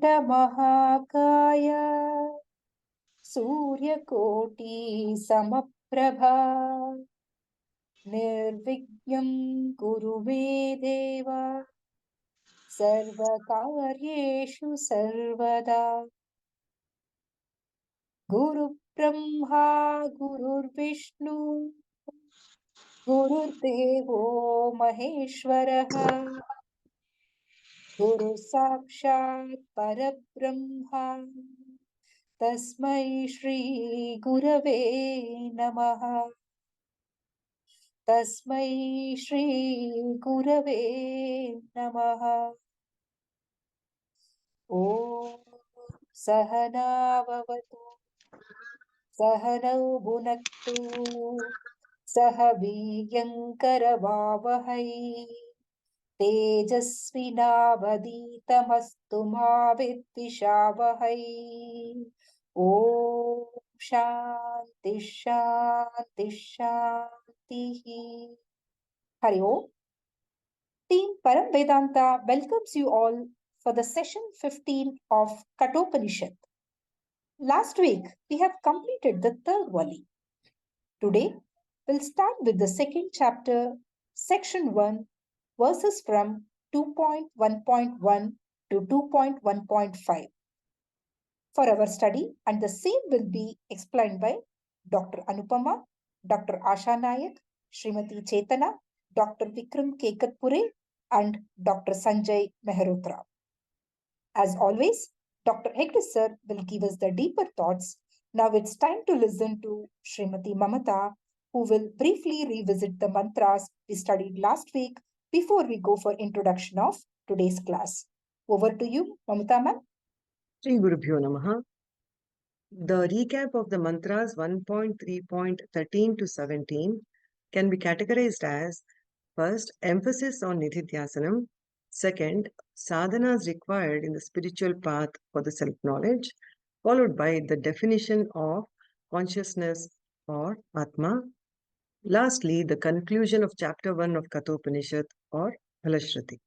महाकाय सूर्यकोटि समप्रभा निर्विघ्नं कुरु मे देव सर्वकार्येषु सर्वदा। गुरुब्रह्मा गुरुर्विष्णु गुरुर्देवो महेश्वरः गुरुः साक्षात् परब्रह्मा तस्मै श्री गुरवे नमः। तस्मै श्री गुरवे नमः। ॐ सहनाववतु सहनौ भुनक्तु सह वीर्यङ्करवावहै तेजस्विनावधीतमस्तु मा विद्विषावहै। ॐ शान्ति शान्ति शान्तिः। हरि ओम्. Team Param Vedanta welcomes you all for the session 15 of Kathopanishad. Last week, we have completed the third volume. Today, we'll start with the second chapter, section 1, verses from 2.1.1 to 2.1.5. For our study, and the same will be explained by Dr. Anupama, Dr. Asha Nayak, Srimati Chetana, Dr. Vikram Kekatpure, and Dr. Sanjay Mehrotra. As always, Dr. Hegde sir will give us the deeper thoughts. Now it's time to listen to Srimati Mamata, who will briefly revisit the mantras we studied last week before we go for introduction of today's class. Over to you, Mamata ma'am. Shri Gurubhyo Namaha. The recap of the mantras 1.3.13 to 17 can be categorized as: first, emphasis on Nididhyasanam; second, sadhanas required in the spiritual path for the self-knowledge, followed by the definition of consciousness or Atma; lastly, the conclusion of chapter 1 of Kathopanishad or Phalashruti.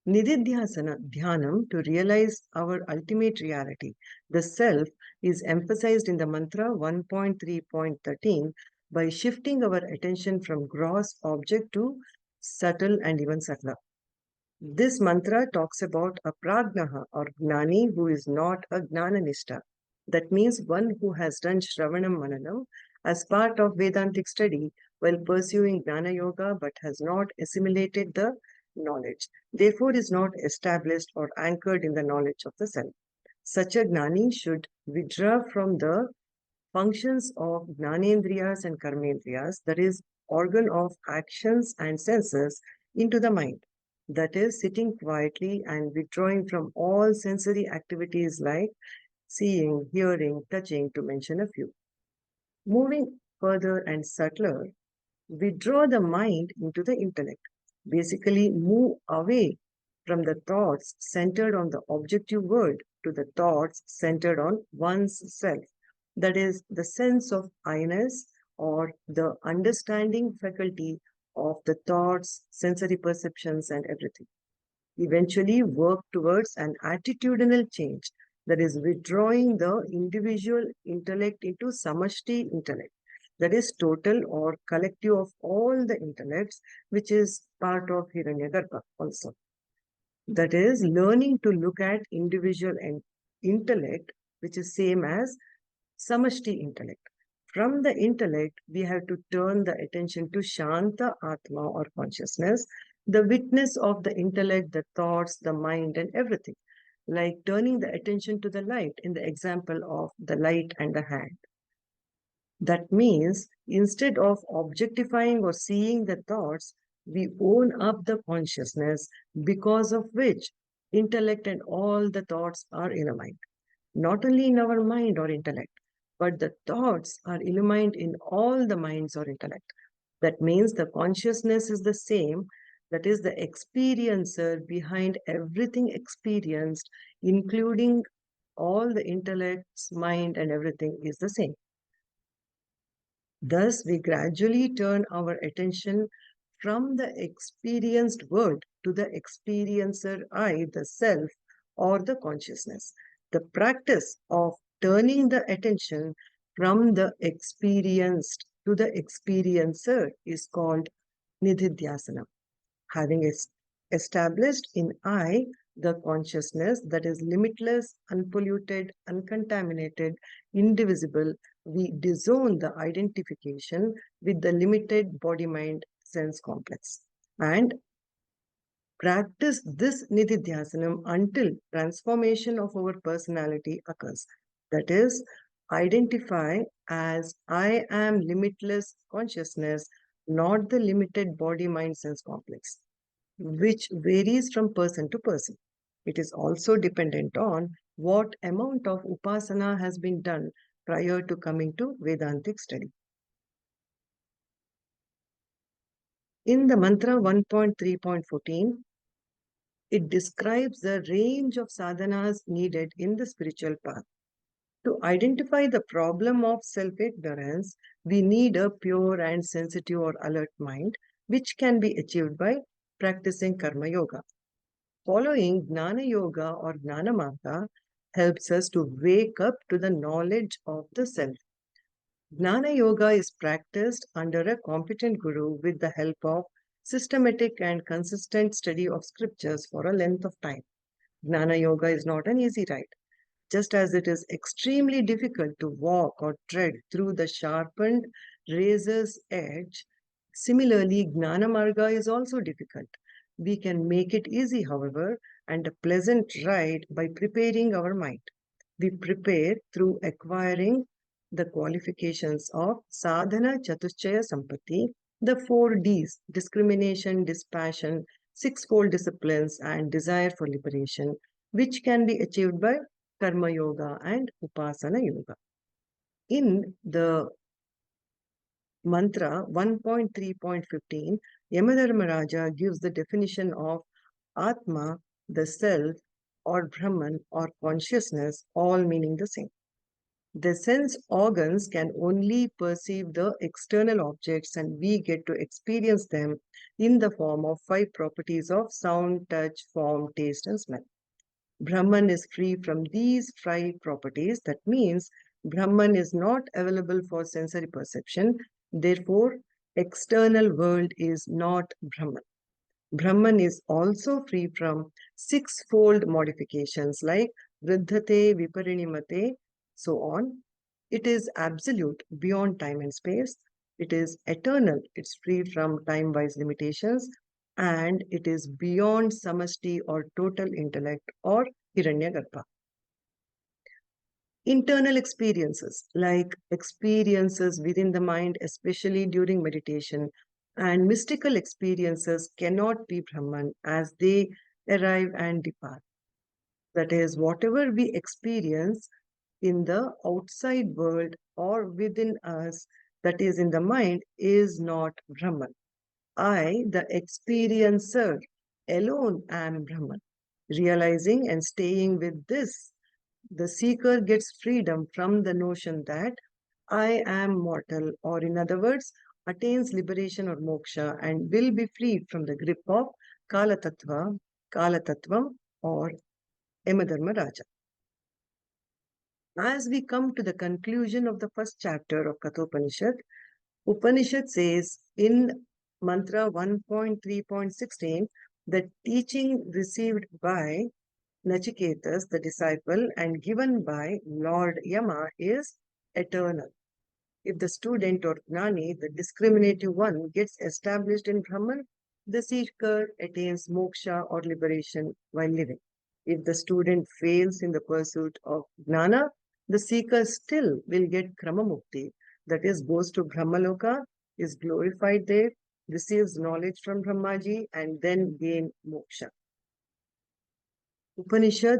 Nididhyasana, dhyanam, to realize our ultimate reality, the self, is emphasized in the mantra 1.3.13 by shifting our attention from gross object to subtle and even subtler. This mantra talks about a prajnaha or gnani who is not a gnananishta. That means one who has done Shravanam Mananam as part of Vedantic study while pursuing Gnana Yoga but has not assimilated the knowledge, therefore is not established or anchored in the knowledge of the self. Such a gnani should withdraw from the functions of gnanendriyas and karmendriyas, that is, organ of actions and senses, into the mind, that is, sitting quietly and withdrawing from all sensory activities like seeing, hearing, touching, to mention a few. Moving further and subtler, withdraw the mind into the intellect. Basically, move away from the thoughts centered on the objective world to the thoughts centered on one's self. That is, the sense of I-ness or the understanding faculty of the thoughts, sensory perceptions, and everything. Eventually, work towards an attitudinal change, that is, withdrawing the individual intellect into samashti intellect, that is, total or collective of all the intellects, which is part of Hiranyagarbha also. That is, learning to look at individual intellect, which is same as samashti intellect. From the intellect, we have to turn the attention to Shanta Atma or consciousness, the witness of the intellect, the thoughts, the mind, and everything, like turning the attention to the light in the example of the light and the hand. That means instead of objectifying or seeing the thoughts, we own up the consciousness because of which intellect and all the thoughts are in a mind. Not only in our mind or intellect, but the thoughts are illumined in all the minds or intellect. That means the consciousness is the same, that is the experiencer behind everything experienced, including all the intellect's mind and everything is the same. Thus, we gradually turn our attention from the experienced world to the experiencer I, the self, or the consciousness. The practice of turning the attention from the experienced to the experiencer is called nididhyasana. Having established in I the consciousness that is limitless, unpolluted, uncontaminated, indivisible, we disown the identification with the limited body mind sense complex and practice this nididhyasanam until transformation of our personality occurs. That is, identify as I am limitless consciousness, not the limited body mind sense complex, which varies from person to person. It is also dependent on what amount of upasana has been done prior to coming to Vedantic study. In the mantra 1.3.14, it describes the range of sadhanas needed in the spiritual path. To identify the problem of self ignorance, we need a pure and sensitive or alert mind, which can be achieved by practicing Karma Yoga. Following Gnana Yoga or Gnana Marga helps us to wake up to the knowledge of the self. Gnana Yoga is practiced under a competent guru with the help of systematic and consistent study of scriptures for a length of time. Gnana Yoga is not an easy ride. Just as it is extremely difficult to walk or tread through the sharpened razor's edge, similarly, Gnana Marga is also difficult. We can make it easy, however, and a pleasant ride by preparing our mind. We prepare through acquiring the qualifications of Sadhana Chatushchaya Sampatti, the 4 Ds: discrimination, dispassion, sixfold disciplines, and desire for liberation, which can be achieved by Karma Yoga and Upasana Yoga. In the mantra 1.3.15, Yamadharmaraja gives the definition of Atma, the self, or Brahman, or consciousness, all meaning the same. The sense organs can only perceive the external objects, and we get to experience them in the form of 5 properties of sound, touch, form, taste, and smell. Brahman is free from these 5 properties. That means Brahman is not available for sensory perception. Therefore, external world is not Brahman. Brahman is also free from sixfold modifications like Vriddhate, Viparinimate, so on. It is absolute beyond time and space. It is eternal. It's free from time-wise limitations. And it is beyond samashti or total intellect or hiranyagarbha. Internal experiences, like experiences within the mind, especially during meditation, and mystical experiences cannot be Brahman as they arrive and depart. That is, whatever we experience in the outside world or within us, that is in the mind, is not Brahman. I, the experiencer, alone am Brahman. Realizing and staying with this, the seeker gets freedom from the notion that I am mortal, or in other words, attains liberation or moksha and will be freed from the grip of Kala Tattva, Kala Tattvam, or Yamadharma Raja. As we come to the conclusion of the first chapter of Kathopanishad, Upanishad says in mantra 1.3.16 that teaching received by Nachiketas, the disciple, and given by Lord Yama is eternal. If the student or Gnani, the discriminative one, gets established in Brahman, the seeker attains moksha or liberation while living. If the student fails in the pursuit of Gnana, the seeker still will get Krama Mukti, that is, goes to Brahmaloka, is glorified there, receives knowledge from Brahmaji, and then gain moksha. Upanishad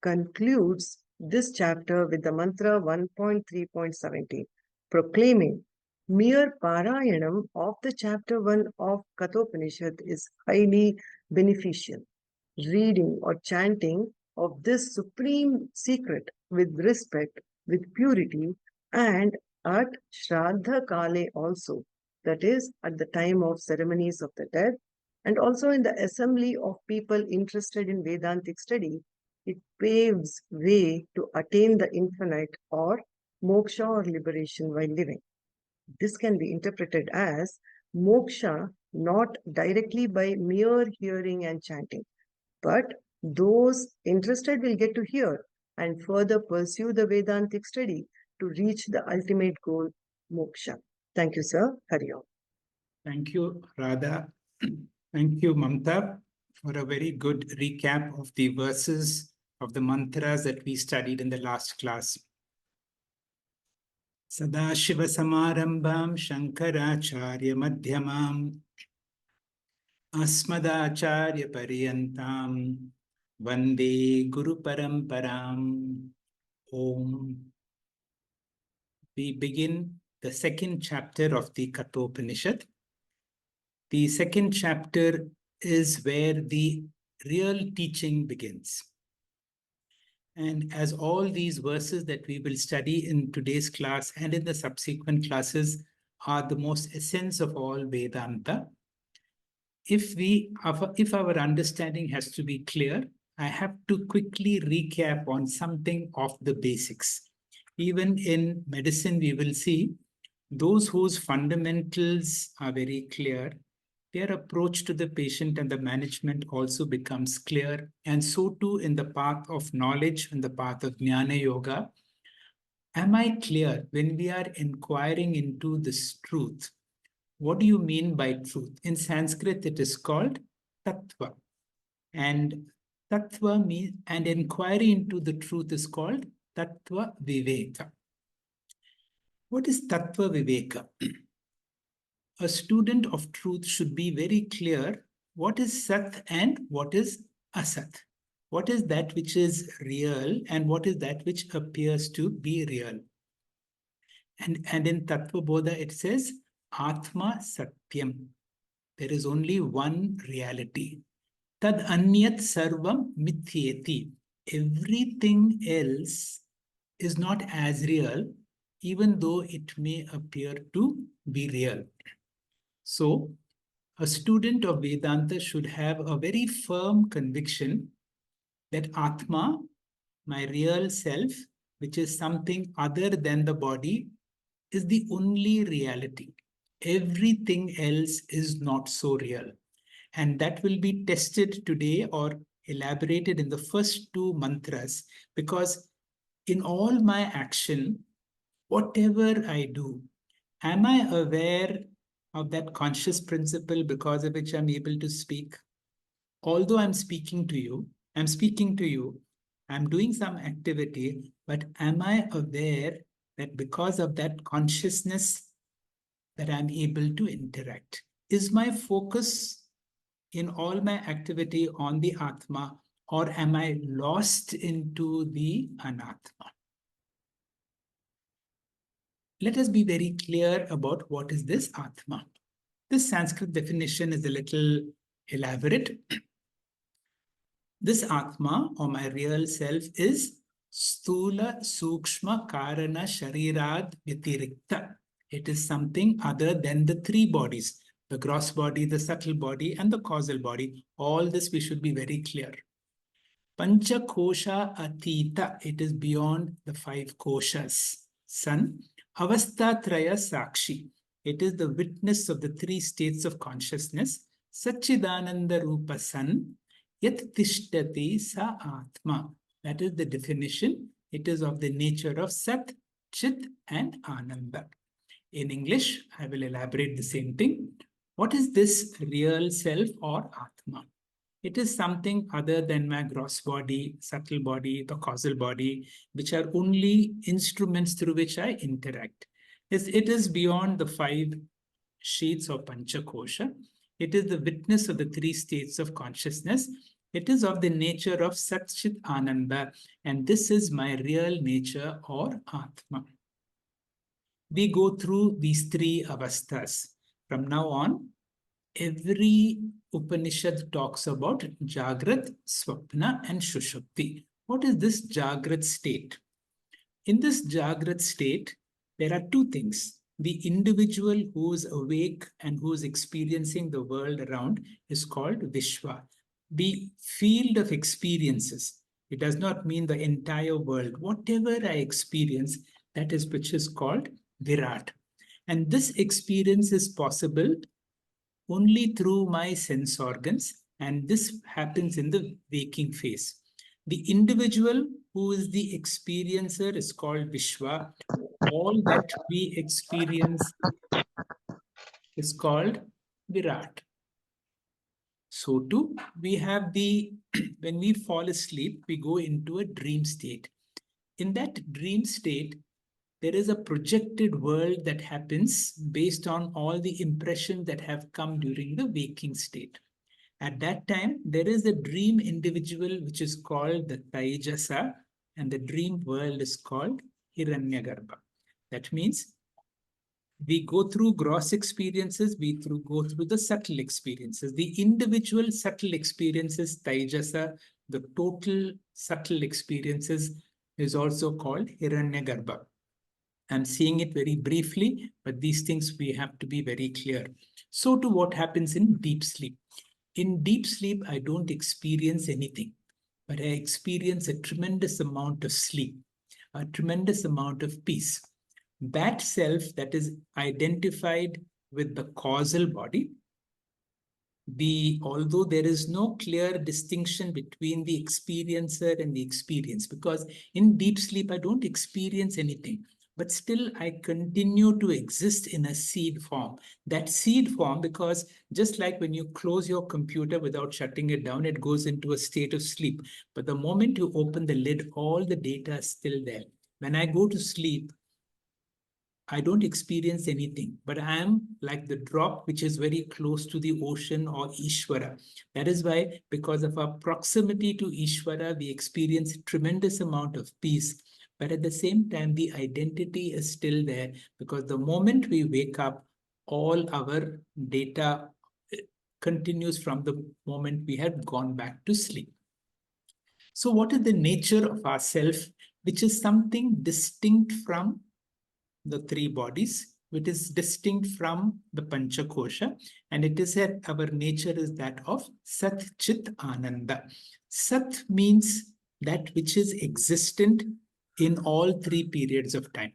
concludes this chapter with the mantra 1.3.17, proclaiming mere parayanam of the chapter 1 of Kathopanishad is highly beneficial. Reading or chanting of this supreme secret with respect, with purity, and at Shraddha Kale also, that is, at the time of ceremonies of the dead, and also in the assembly of people interested in Vedantic study, It paves way to attain the infinite or moksha or liberation while living. This can be interpreted as moksha not directly by mere hearing and chanting, but those interested will get to hear and further pursue the Vedantic study to reach the ultimate goal, moksha. Thank you, sir. Hari Om. Thank you, Radha. Thank you, Mamta, for a very good recap of the verses of the mantras that we studied in the last class. Sadashivasamarambham Shankaracharya Madhyamam Asmadacharya Paryantam Vande Guru Paramparam. Om. We begin the second chapter of the Kathopanishad. The second chapter is where the real teaching begins. And as all these verses that we will study in today's class and in the subsequent classes are the most essence of all Vedanta, if our understanding has to be clear, I have to quickly recap on something of the basics. Even in medicine, we will see those whose fundamentals are very clear, their approach to the patient and the management also becomes clear. And so too in the path of knowledge, in the path of Jnana Yoga. Am I clear when we are inquiring into this truth? What do you mean by truth? In Sanskrit, it is called tattva. And tattva means, and inquiry into the truth is called tattva viveka. What is tattva viveka? A student of truth should be very clear what is Sat and what is Asat. What is that which is real and what is that which appears to be real. And in Tattva Bodha it says Atma Satyam. There is only one reality. Tad Anyat Sarvam Mithyeti. Everything else is not as real, even though it may appear to be real. So, a student of Vedanta should have a very firm conviction that Atma, my real self, which is something other than the body, is the only reality. Everything else is not so real. And that will be tested today or elaborated in the first two mantras, because in all my action, whatever I do, am I aware of that conscious principle because of which I'm able to speak? Although I'm speaking to you, I'm doing some activity, but am I aware that because of that consciousness that I'm able to interact? Is my focus in all my activity on the Atma, or am I lost into the Anatma? Let us be very clear about what is this Atma. This Sanskrit definition is a little elaborate. This Atma, or my real self, is Stula Sukshma Karana Sharirad Vyatirikta. It is something other than the three bodies, the gross body, the subtle body, and the causal body. All this we should be very clear. Pancha Kosha Atita, it is beyond the five koshas. Sun, Avastatraya Sakshi, it is the witness of the three states of consciousness. Satchidananda Rupa San, Yat Tishtati Sa Atma. That is the definition. It is of the nature of Sat, Chit, and Ananda. In English, I will elaborate the same thing. What is this real self or Atma? It is something other than my gross body, subtle body, the causal body, which are only instruments through which I interact. It is beyond the five sheets of Panchakosha. It is the witness of the three states of consciousness. It is of the nature of Sat Chit Ananda, and this is my real nature or Atma. We go through these three avasthas. From now on, every Upanishad talks about Jagrat, Swapna, and Shushupti. What is this Jagrat state? In this Jagrat state, there are two things. The individual who is awake and who is experiencing the world around is called Vishwa. The field of experiences It does not mean the entire world. Whatever I experience, that is which is called Virat. And this experience is possible only through my sense organs, and this happens in the waking phase. The individual who is the experiencer is called Vishwa. All that we experience is called Virat. So too, we have the, when we fall asleep, we go into a dream state. In that dream state, there is a projected world that happens based on all the impressions that have come during the waking state. At that time, there is a dream individual which is called the Taijasa, and the dream world is called Hiranyagarbha. That means we go through gross experiences, go through the subtle experiences. The individual subtle experiences, Taijasa, the total subtle experiences is also called Hiranyagarbha. I'm seeing it very briefly, but these things we have to be very clear. So to what happens in deep sleep. In deep sleep, I don't experience anything, but I experience a tremendous amount of sleep, a tremendous amount of peace. That self that is identified with the causal body, although there is no clear distinction between the experiencer and the experience, because in deep sleep, I don't experience anything, but still I continue to exist in a seed form. That seed form, because just like when you close your computer without shutting it down, it goes into a state of sleep. But the moment you open the lid, all the data is still there. When I go to sleep, I don't experience anything, but I am like the drop which is very close to the ocean or Ishvara. That is why, because of our proximity to Ishvara, we experience a tremendous amount of peace. But at the same time, the identity is still there, because the moment we wake up, all our data continues from the moment we had gone back to sleep. So what is the nature of our self, which is something distinct from the three bodies, which is distinct from the Panchakosha, and it is that our nature is that of Sat Chit Ananda. Sat means that which is existent in all three periods of time.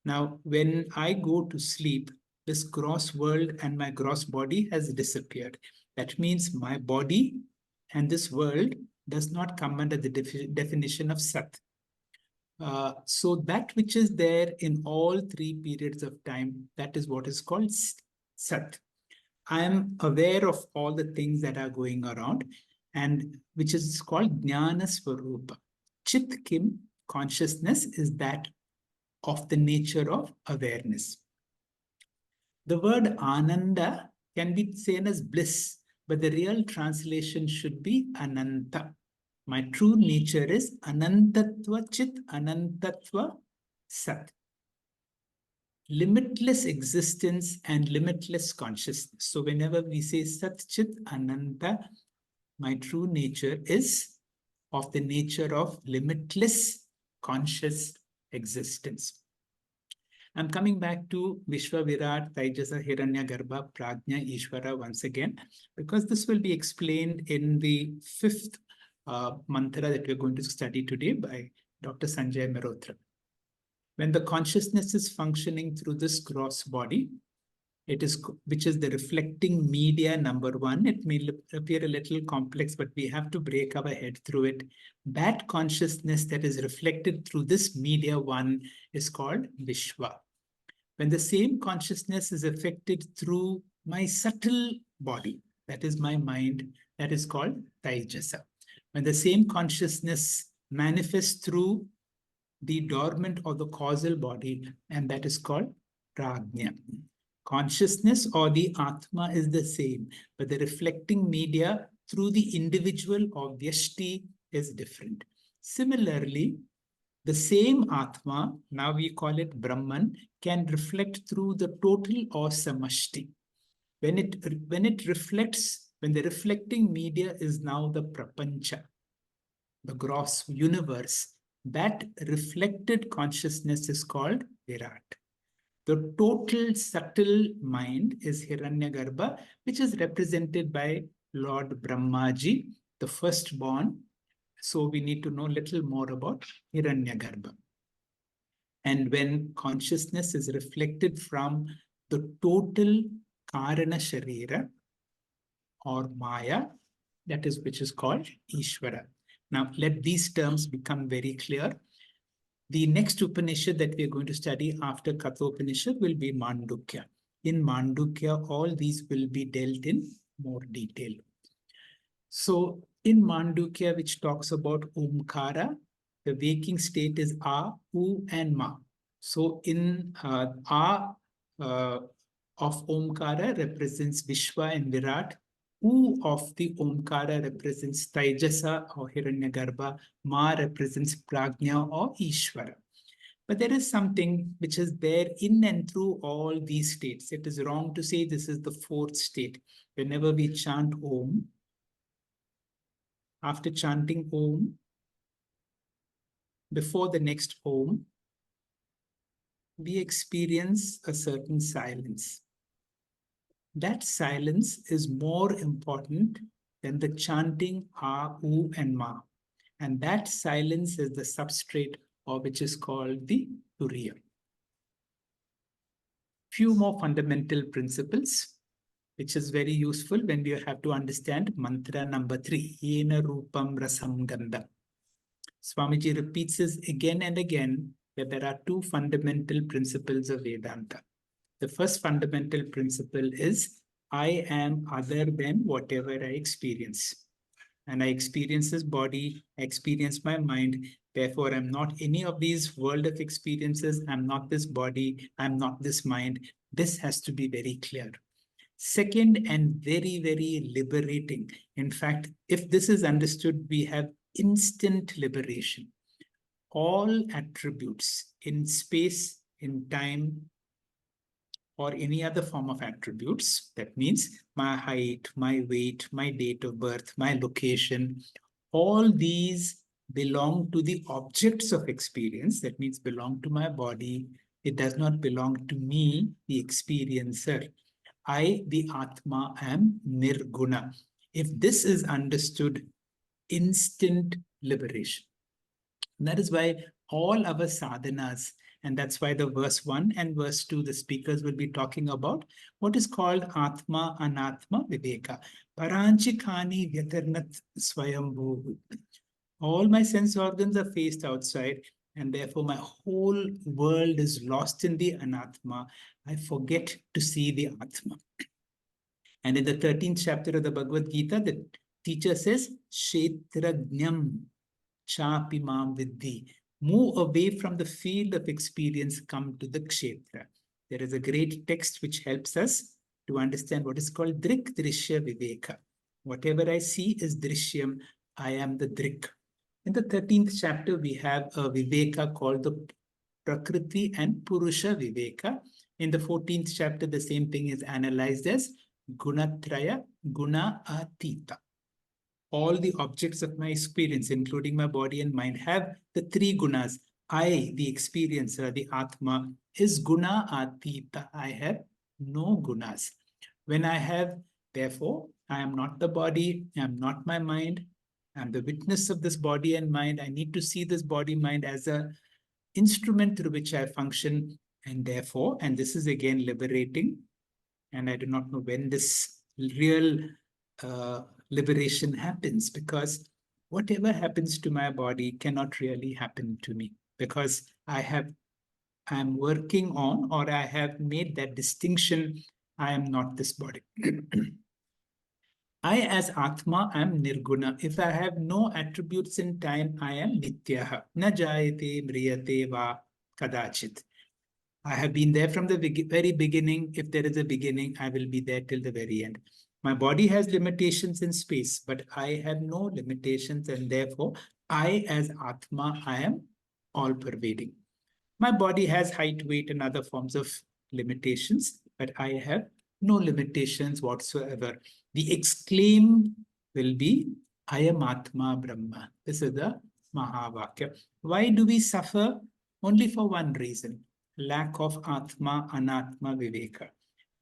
Now, when I go to sleep, this gross world and my gross body has disappeared. That means my body and this world does not come under the definition of Sat. So that which is there in all three periods of time, that is what is called Sat. I am aware of all the things that are going around, and which is called Jnana Swarupa. Chit Kim, consciousness, is that of the nature of awareness. The word Ananda can be seen as bliss, but the real translation should be Ananta. My true nature is Anantatva Chit Anantatva Sat. Limitless existence and limitless consciousness. So whenever we say Sat Chit Ananta, my true nature is of the nature of limitless conscious existence. I'm coming back to Vishwa Virat, Taijasa, Hiranyagarbha, Prajna, Ishvara once again, because this will be explained in the fifth mantra that we're going to study today by Dr. Sanjay Mehrotra. When the consciousness is functioning through this gross body, which is the reflecting media number one. It may appear a little complex, but we have to break our head through it. That consciousness that is reflected through this media one is called Vishwa. When the same consciousness is affected through my subtle body, that is my mind, that is called Taijasa. When the same consciousness manifests through the dormant or the causal body, and that is called Prajna. Consciousness or the Atma is the same, but the reflecting media through the individual or Vyashti is different. Similarly, the same Atma, now we call it Brahman, can reflect through the total or Samashti. When it reflects, when the reflecting media is now the Prapancha, the gross universe, that reflected consciousness is called Virat. The total subtle mind is Hiranyagarbha, which is represented by Lord Brahmaji, the firstborn, So we need to know a little more about Hiranyagarbha. And when consciousness is reflected from the total Karana Sharira or Maya, that is which is called Ishvara. Now let these terms become very clear. The next Upanishad that we are going to study after Kathopanishad will be Mandukya. In Mandukya, all these will be dealt in more detail. So in Mandukya, which talks about Omkara, the waking state is A, U, and Ma. So in A of Omkara represents Vishwa and Virat. U of the Omkara represents Taijasa or Hiranyagarbha. Ma represents Prajna or Ishvara. But there is something which is there in and through all these states. It is wrong to say this is the fourth state. Whenever we chant Om, after chanting Om, before the next Om, we experience a certain silence. That silence is more important than the chanting A, U, and Ma. And that silence is the substrate, or which is called the Turiya. Few more fundamental principles, which is very useful when we have to understand mantra number 3, Yena Rupam Rasam Gandha. Swamiji repeats this again and again that there are two fundamental principles of Vedanta. The first fundamental principle is I am other than whatever I experience. And I experience this body, I experience my mind. Therefore, I'm not any of these world of experiences. I'm not this body. I'm not this mind. This has to be very clear. Second, and very, very liberating. In fact, if this is understood, we have instant liberation. All attributes in space, in time, or any other form of attributes, that means my height, my weight, my date of birth, my location, all these belong to the objects of experience, that means belong to my body. It does not belong to me, the experiencer. I, the Atma, am Nirguna. If this is understood, instant liberation. And that is why all our sadhanas, and that's why the verse 1 and verse 2, the speakers will be talking about what is called Atma Anatma Viveka. Paranchikani Vyatarnat Swayambhu. All my sense organs are faced outside, and therefore my whole world is lost in the Anatma. I forget to see the Atma. And in the 13th chapter of the Bhagavad Gita, the teacher says, Kshetrajnam Chapi Mam Vidhi. Move away from the field of experience, come to the Kshetra. There is a great text which helps us to understand what is called Drik Drishya Viveka. Whatever I see is Drishyam, I am the Drik. In the 13th chapter, we have a Viveka called the Prakriti and Purusha Viveka. In the 14th chapter, the same thing is analyzed as Gunatraya Guna Atita. All the objects of my experience, including my body and mind, have the three gunas. I, the experiencer, the Atma, is guna atita. I have no gunas. When I have, therefore, I am not the body, I am not my mind, I am the witness of this body and mind. I need to see this body mind as an instrument through which I function, and therefore, and this is again liberating, and I do not know when this real liberation happens, because whatever happens to my body cannot really happen to me, because I'm working on, or I have made that distinction, I am not this body. I as Atma am Nirguna. If I have no attributes in time, I am Nityaha. Na jayate mriyate va kadachit. I have been there from the very beginning. If there is a beginning, I will be there till the very end. My body has limitations in space, but I have no limitations, and therefore, I as Atma, I am all-pervading. My body has height, weight, and other forms of limitations, but I have no limitations whatsoever. The exclaim will be, I am Atma Brahma. This is the Mahavakya. Why do we suffer? Only for one reason. Lack of Atma, Anatma, Viveka.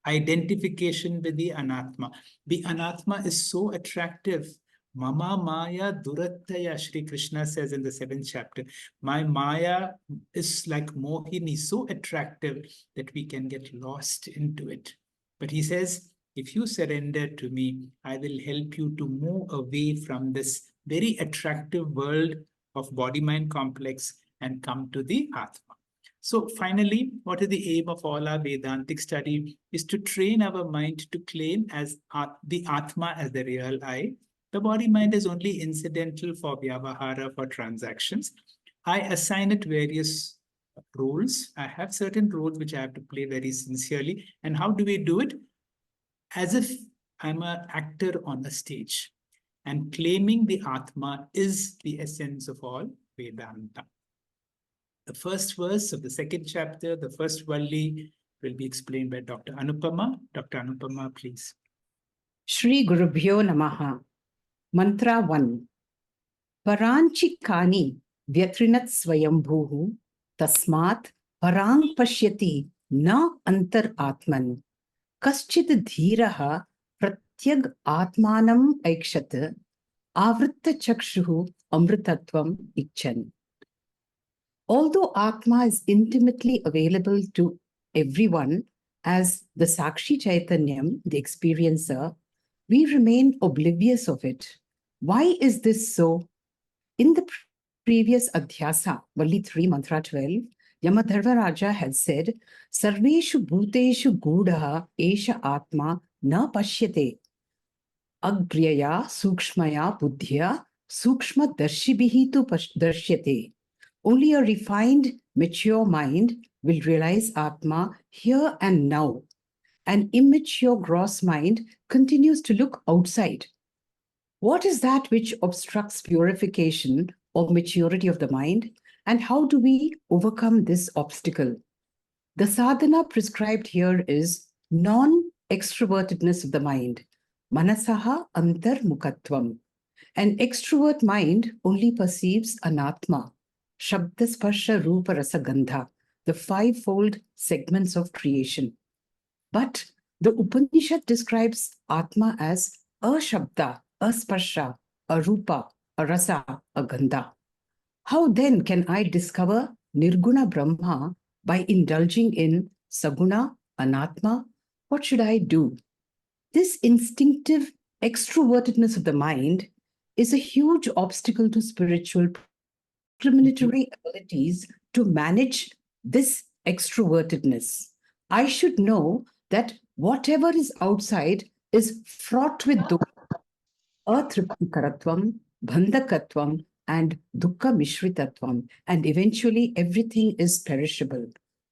Identification with the Anatma. The Anatma is so attractive. Mama Maya Durattaya, Shri Krishna says in the 7th chapter. My Maya is like Mohini, so attractive that we can get lost into it. But he says, if you surrender to me, I will help you to move away from this very attractive world of body-mind complex and come to the Atma. So finally, what is the aim of all our Vedantic study is to train our mind to claim as the Atma as the real I. The body mind is only incidental for Vyavahara, for transactions. I assign it various roles. I have certain roles which I have to play very sincerely. And how do we do it? As if I'm an actor on a stage. And claiming the Atma is the essence of all Vedanta. The first verse of the second chapter, the first Valli, will be explained by Dr. Anupama. Dr. Anupama, please. Shri Gurubhyo Namaha. Mantra 1. Paranchi kani vyatrinat swayambhuhu tasmat parang pashyati na antar atman kaschid dhiraha pratyag atmanam aikshat avritta chakshuhu amritatvam icchan. Although Atma is intimately available to everyone as the Sakshi Chaitanyam, the experiencer, we remain oblivious of it. Why is this so? In the previous Adhyasa, Valli 3, Mantra 12, Yamadharmaraja had said, Sarveshu Bhuteshu Gudaha Esha Atma Na Pashyate. Agryaya Sukshmaya Buddhya Sukshma Darshibihi tu Darshyate. Only a refined, mature mind will realize Atma here and now. An immature, gross mind continues to look outside. What is that which obstructs purification or maturity of the mind? And how do we overcome this obstacle? The sadhana prescribed here is non-extrovertedness of the mind. Manasaha antarmukhatvam. An extrovert mind only perceives anatma. Shabda, Sparsha, Rupa, Rasa, Gandha, the fivefold segments of creation. But the Upanishad describes Atma as a Shabda, a Sparsha, a Rupa, a Rasa, a Gandha. How then can I discover Nirguna Brahma by indulging in Saguna, Anatma? What should I do? This instinctive extrovertedness of the mind is a huge obstacle to spiritual discriminatory abilities to manage this extrovertedness. I should know that whatever is outside is fraught with dukkha, atriptikaratvam, bandhakatvam, and dukkha mishritatvam, and eventually everything is perishable.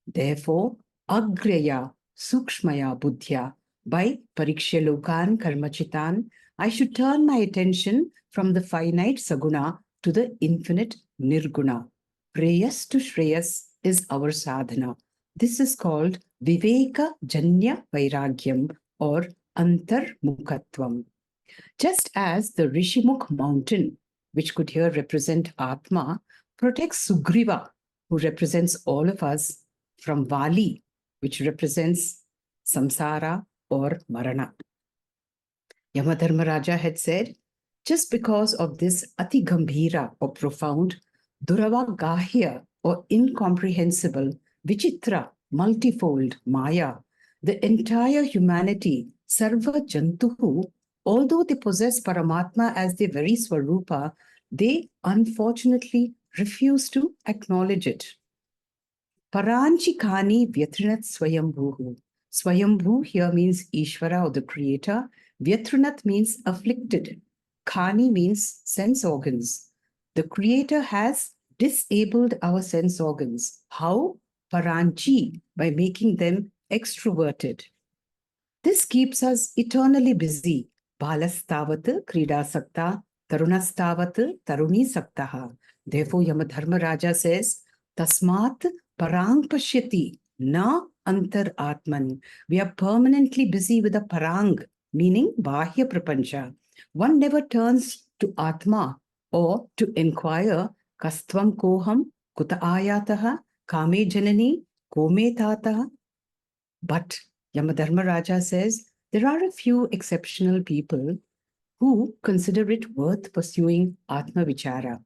Therefore, agraya sukshmaya buddhya, by parikshya lokan karmachitan, I should turn my attention from the finite saguna to the infinite nirguna. Preyas to Shreyas is our sadhana. This is called Viveka Janya Vairagyam or Antarmukhatvam. Just as the Rishimukh mountain, which could here represent Atma, protects Sugriva, who represents all of us, from Vali, which represents samsara or marana. Yamadharmaraja had said, just because of this ati gambhira or profound, duravagahya or incomprehensible, vichitra, multifold, maya, the entire humanity, sarva jantuhu, although they possess Paramatma as their very Swarupa, they unfortunately refuse to acknowledge it. Paranchi kani vyatrinat swayambhuhu. Swayambhu here means Ishvara or the creator. Vyatrinat means afflicted. Kani means sense organs. The creator has disabled our sense organs. How? Paranchi, by making them extroverted. This keeps us eternally busy. Balastavat kridasakta, tarunastavat taruni saktaha. Therefore, Yamadharmaraja says, Tasmat parang pashyati na antar atman. We are permanently busy with the parang, meaning bahya prapancha. One never turns to Atma or to inquire, Kastvam koham kuta ayataha kame janani kome tataha. But Yamadharmaraja says there are a few exceptional people who consider it worth pursuing Atma Vichara.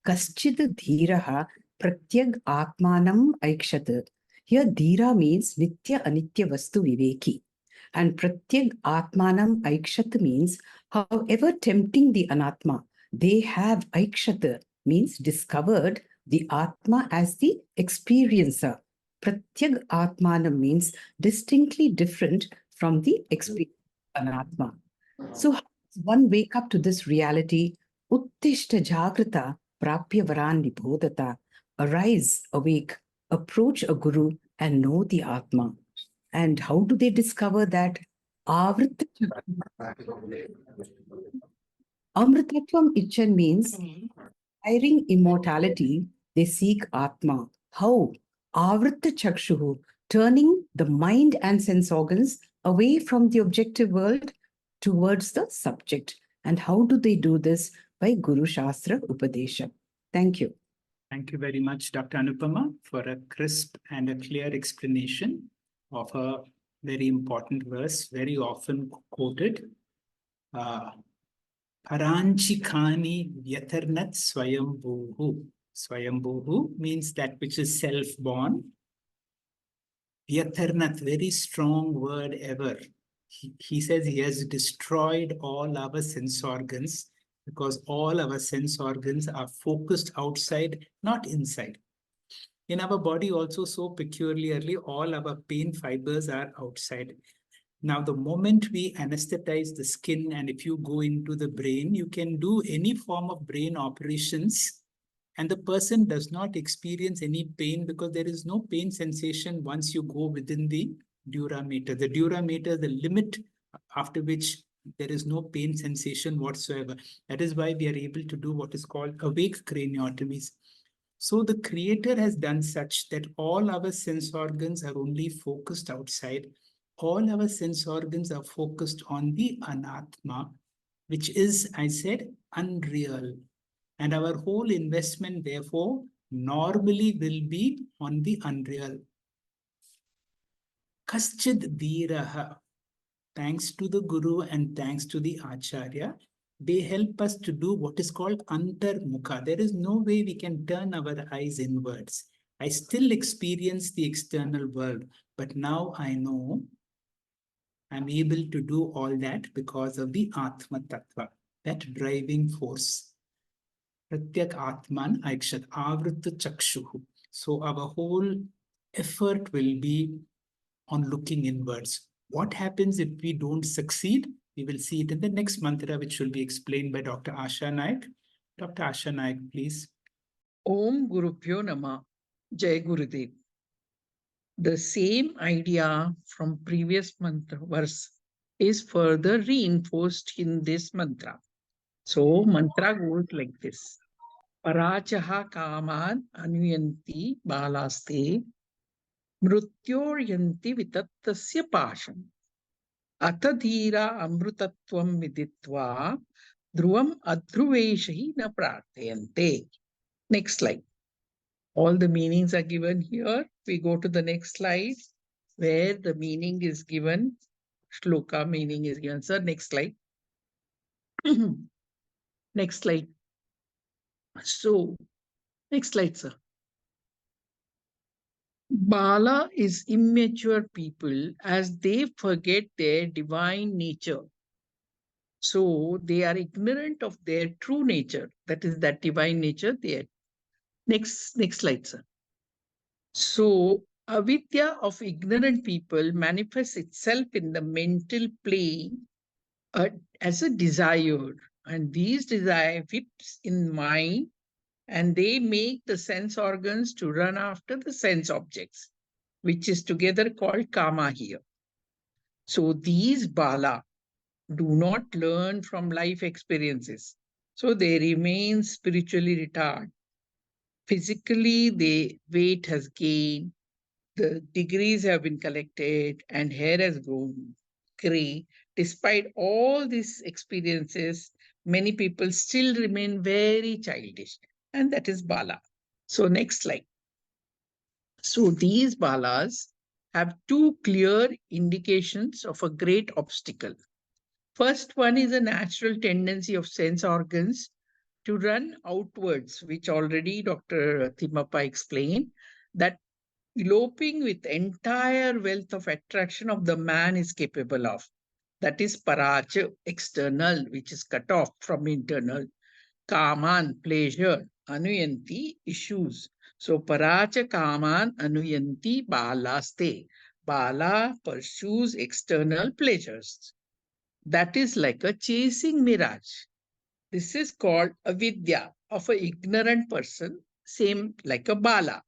Kaschid dhiraha pratyag atmanam aikshat. Here, dhira means nitya anitya vastu viveki. And pratyag atmanam aikshat means, however tempting the anatma, they have aikshat means discovered the atma as the experiencer. Pratyag atmanam means distinctly different from the experience anatma. So, how does one wake up to this reality? Uttishta jagrata prapya varan nibodhata. Arise, awake, approach a guru and know the Atma. And how do they discover that? Avrita Amritatvam Ichan means desiring immortality, they seek Atma. How? Avrita Chakshuhu, turning the mind and sense organs away from the objective world towards the subject. And how do they do this? By Guru Shastra Upadesha. Thank you. Thank you very much, Dr. Anupama, for a crisp and a clear explanation of a very important verse, very often quoted. Paranchikani Vyatarnat Swayambhuhu. Swayambhuhu means that which is self-born. Vyatarnat, very strong word ever. He says he has destroyed all our sense organs because all our sense organs are focused outside, not inside. In our body also so peculiarly, all our pain fibers are outside. Now, the moment we anesthetize the skin and if you go into the brain, you can do any form of brain operations and the person does not experience any pain because there is no pain sensation once you go within the durameter. The durameter is the limit after which there is no pain sensation whatsoever. That is why we are able to do what is called awake craniotomies. So the Creator has done such that all our sense organs are only focused outside. All our sense organs are focused on the anatma, which is, I said, unreal. And our whole investment, therefore, normally will be on the unreal. Kaschid Dhiraha, thanks to the Guru and thanks to the Acharya, they help us to do what is called antarmukha. There is no way we can turn our eyes inwards. I still experience the external world, but now I know I'm able to do all that because of the Atma Tattva, that driving force. Pratyak Atman Aikshat Avrita Chakshuhu. So our whole effort will be on looking inwards. What happens if we don't succeed? We will see it in the next mantra, which will be explained by Dr. Asha Naik. Dr. Asha Naik, please. Om Gurubhyo Nama, Jai Gurudev. The same idea from previous mantra verse is further reinforced in this mantra. So mantra goes like this. Parachaha kaman anuyanti balaste mrutyoryanti vitattasya pasham atadhira amrutatvam viditva dhruvam adhruveshahi na prarthayante. Next slide. All the meanings are given here. We go to the next slide where the meaning is given. Shloka meaning is given. Sir, next slide. Next slide. So, next slide, sir. Bala is immature people as they forget their divine nature. So, they are ignorant of their true nature. That is that divine nature there. Next slide, sir. So, avidya of ignorant people manifests itself in the mental plane as a desire, and these desire whips in mind, and they make the sense organs to run after the sense objects, which is together called kama here. So these bala do not learn from life experiences, so they remain spiritually retarded. Physically, the weight has gained, the degrees have been collected, and hair has grown gray. Despite all these experiences, many people still remain very childish, and that is Bala. So, next slide. So, these Balas have two clear indications of a great obstacle. First one is a natural tendency of sense organs to run outwards, which already Dr. Timappa explained, that eloping with entire wealth of attraction of the man is capable of. That is paracha, external, which is cut off from internal. Kaman, pleasure, anuyanti, issues. So paracha kaman anuyanti balaste. Bala pursues external pleasures. That is like a chasing mirage. This is called avidya of an ignorant person, same like a bala.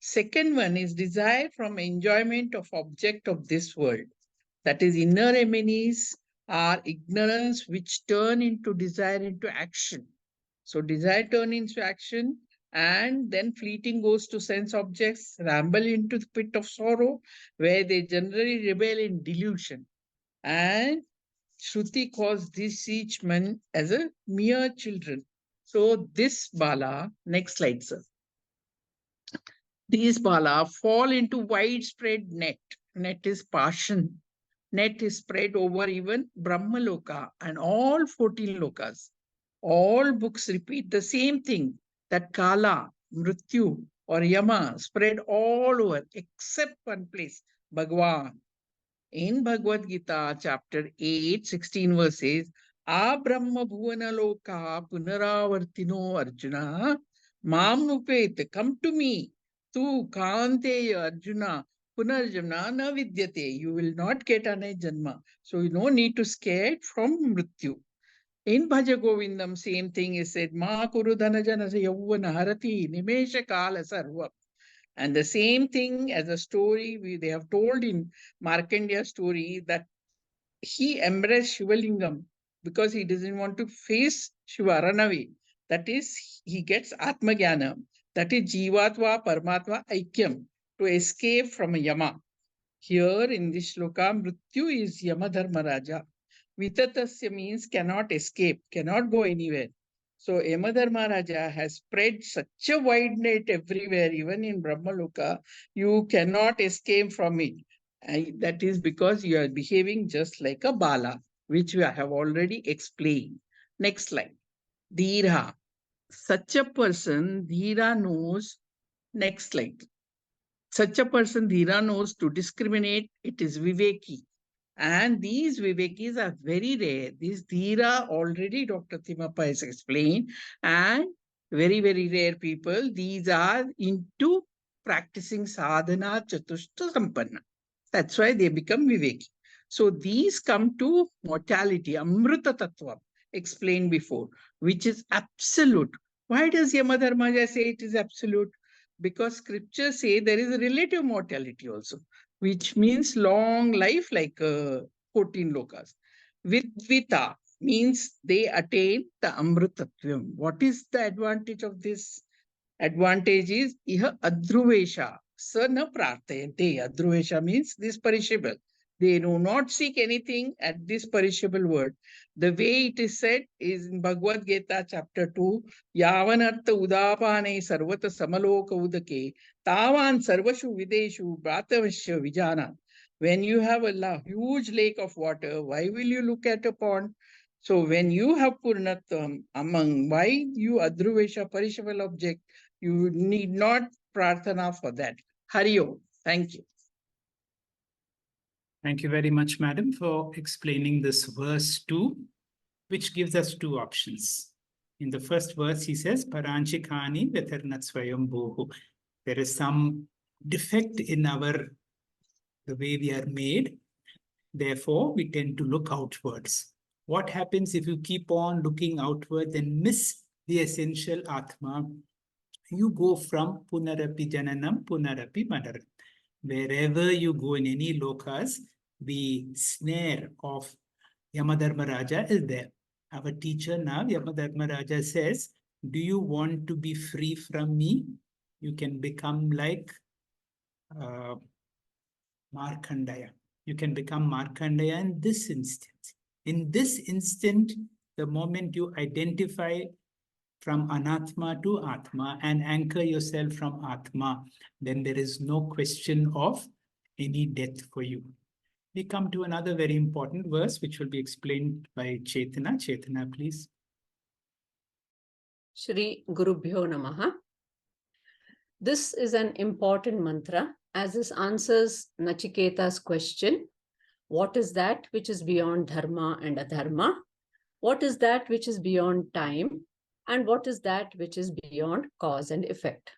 Second one is desire from enjoyment of object of this world. That is inner enemies are ignorance which turn into desire into action. So desire turn into action, and then fleeting goes to sense objects, ramble into the pit of sorrow, where they generally rebel in delusion. And Shruti calls these each men as a mere children. So this Bala, next slide, sir. These Bala fall into widespread net. Net is passion. Net is spread over even Brahmaloka and all 14 lokas. All books repeat the same thing, that Kala, Mrityu, or Yama spread all over except one place, Bhagwan. In Bhagavad Gita, chapter 8, 16 verses, A Brahma Bhuvana Loka Punaravartino Arjuna, Mam Nupet, come to me, Tu Kanteya Arjuna, Punarjana na vidyate. You will not get janma. So you no need to scare from Mrityu. In Bhaja Govindam, same thing is said, Ma Kuru Dhanajana Yavana Harati Nimesha Kala Sarva. And the same thing as a story they have told in Markandeya story, that he embraced Shivalingam because he doesn't want to face Shiva, run away. That is, he gets Atmagyana. That is Jivatva Paramatma Aikyam, to escape from Yama. Here in this shloka, Mrityu is Yama Dharmaraja. Vitatasya means cannot escape, cannot go anywhere. So Yamadharmaraja has spread such a wide net everywhere, even in Brahmaloka, you cannot escape from it. And that is because you are behaving just like a Bala, which we have already explained. Next slide. Dhira. Such a person, Dhira knows. Next slide. Such a person, Dhira, knows to discriminate. It is Viveki. And these Vivekis are very rare. These Dhira already Dr. Timappa has explained. And very, very rare people. These are into practicing sadhana chatushta sampanna. That's why they become Viveki. So these come to mortality, Amrita Tattva, explained before, which is absolute. Why does Yamadharmaja say it is absolute? Because scriptures say there is a relative mortality also, which means long life, like 14 lokas. Vidvita means they attain the Amritattvam. What is the advantage of this? Advantage is iha adhruvesha, sa na prarthayante. Adhruvesha means this perishable. They do not seek anything at this perishable world. The way it is said is in Bhagavad Gita chapter 2, Yavanartha udapane sarvata samaloka udake, tavan sarvashu videshu bratavasya vijana. When you have a huge lake of water, why will you look at a pond? So when you have Purnatvam among, why you adhruvesha perishable object, you need not prarthana for that. Hari Om. Thank you. Thank you very much, madam, for explaining this verse 2, which gives us two options. In the first verse, he says, Paranchikani Vetarnat Swayambhuhu. There is some defect in the way we are made. Therefore, we tend to look outwards. What happens if you keep on looking outwards and miss the essential Atma? You go from Punarapi Jananam, Punarapi Madaram. Wherever you go in any lokas, the snare of Yamadharmaraja is there. Our teacher now, Yamadharmaraja, says, do you want to be free from me? You can become like Markandaya. You can become Markandaya in this instant. In this instant, the moment you identify from Anatma to Atma and anchor yourself from Atma, then there is no question of any death for you. we come to another very important verse, which will be explained by Chetana. Chetana, please. Shri Gurubhyo Namaha. This is an important mantra as this answers Nachiketa's question. What is that which is beyond dharma and adharma? What is that which is beyond time? And what is that which is beyond cause and effect?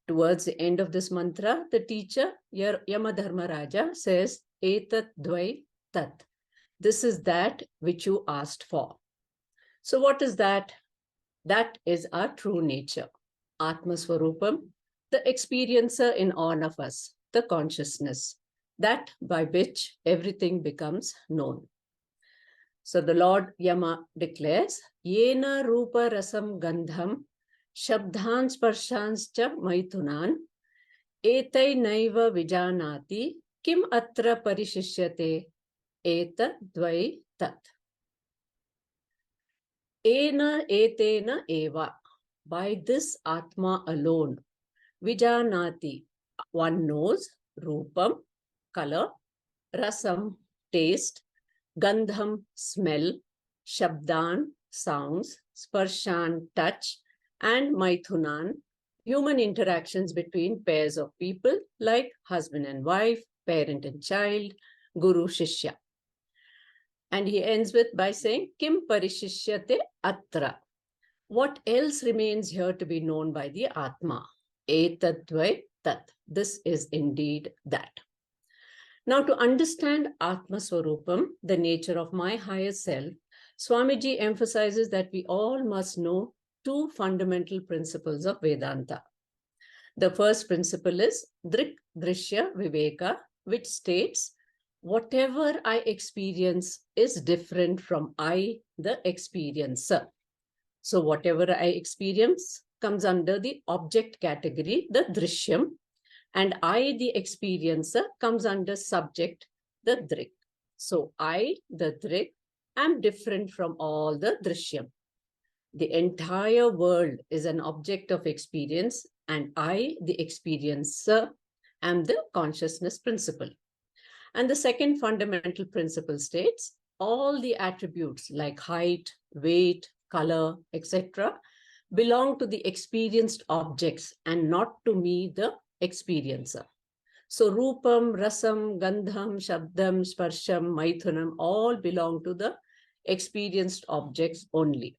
Towards the end of this mantra, the teacher, Yamadharmaraja, says, Etat Dvai Tat. This is that which you asked for. So what is that? That is our true nature. Atma Swarupam, the experiencer in all of us, the consciousness, that by which everything becomes known. So the Lord Yama declares, Yena Rupa Rasam Gandham Shabdhan Sparshans cha Maithunan Etai Naiva Vijanati Kim Atra Parishishyate Eta Dvai Tat. Ena Etena Eva. By this Atma alone, Vijanati, one knows, Rupam, color, Rasam, taste, Gandham, smell, Shabdan, sounds, Sparshan, touch, and Maithunan, human interactions between pairs of people like husband and wife, parent and child, Guru, Shishya. And he ends with by saying, Kim Parishishyate Atra. What else remains here to be known by the Atma? Etadvai Tat. This is indeed that. Now, to understand Atma Swarupam, the nature of my higher self, Swamiji emphasizes that we all must know two fundamental principles of Vedanta. The first principle is Drik Drishya Viveka, which states, whatever I experience is different from I, the experiencer. So whatever I experience comes under the object category, the Drishyam, and I, the experiencer, comes under subject, the Drik. So I, the Drik, am different from all the Drishyam. The entire world is an object of experience, and I, the experiencer, am the consciousness principle. And the second fundamental principle states, all the attributes like height, weight, color, etc., belong to the experienced objects and not to me, the experiencer. So Rupam, Rasam, Gandham, Shabdam, Sparsham, Maithunam all belong to the experienced objects only.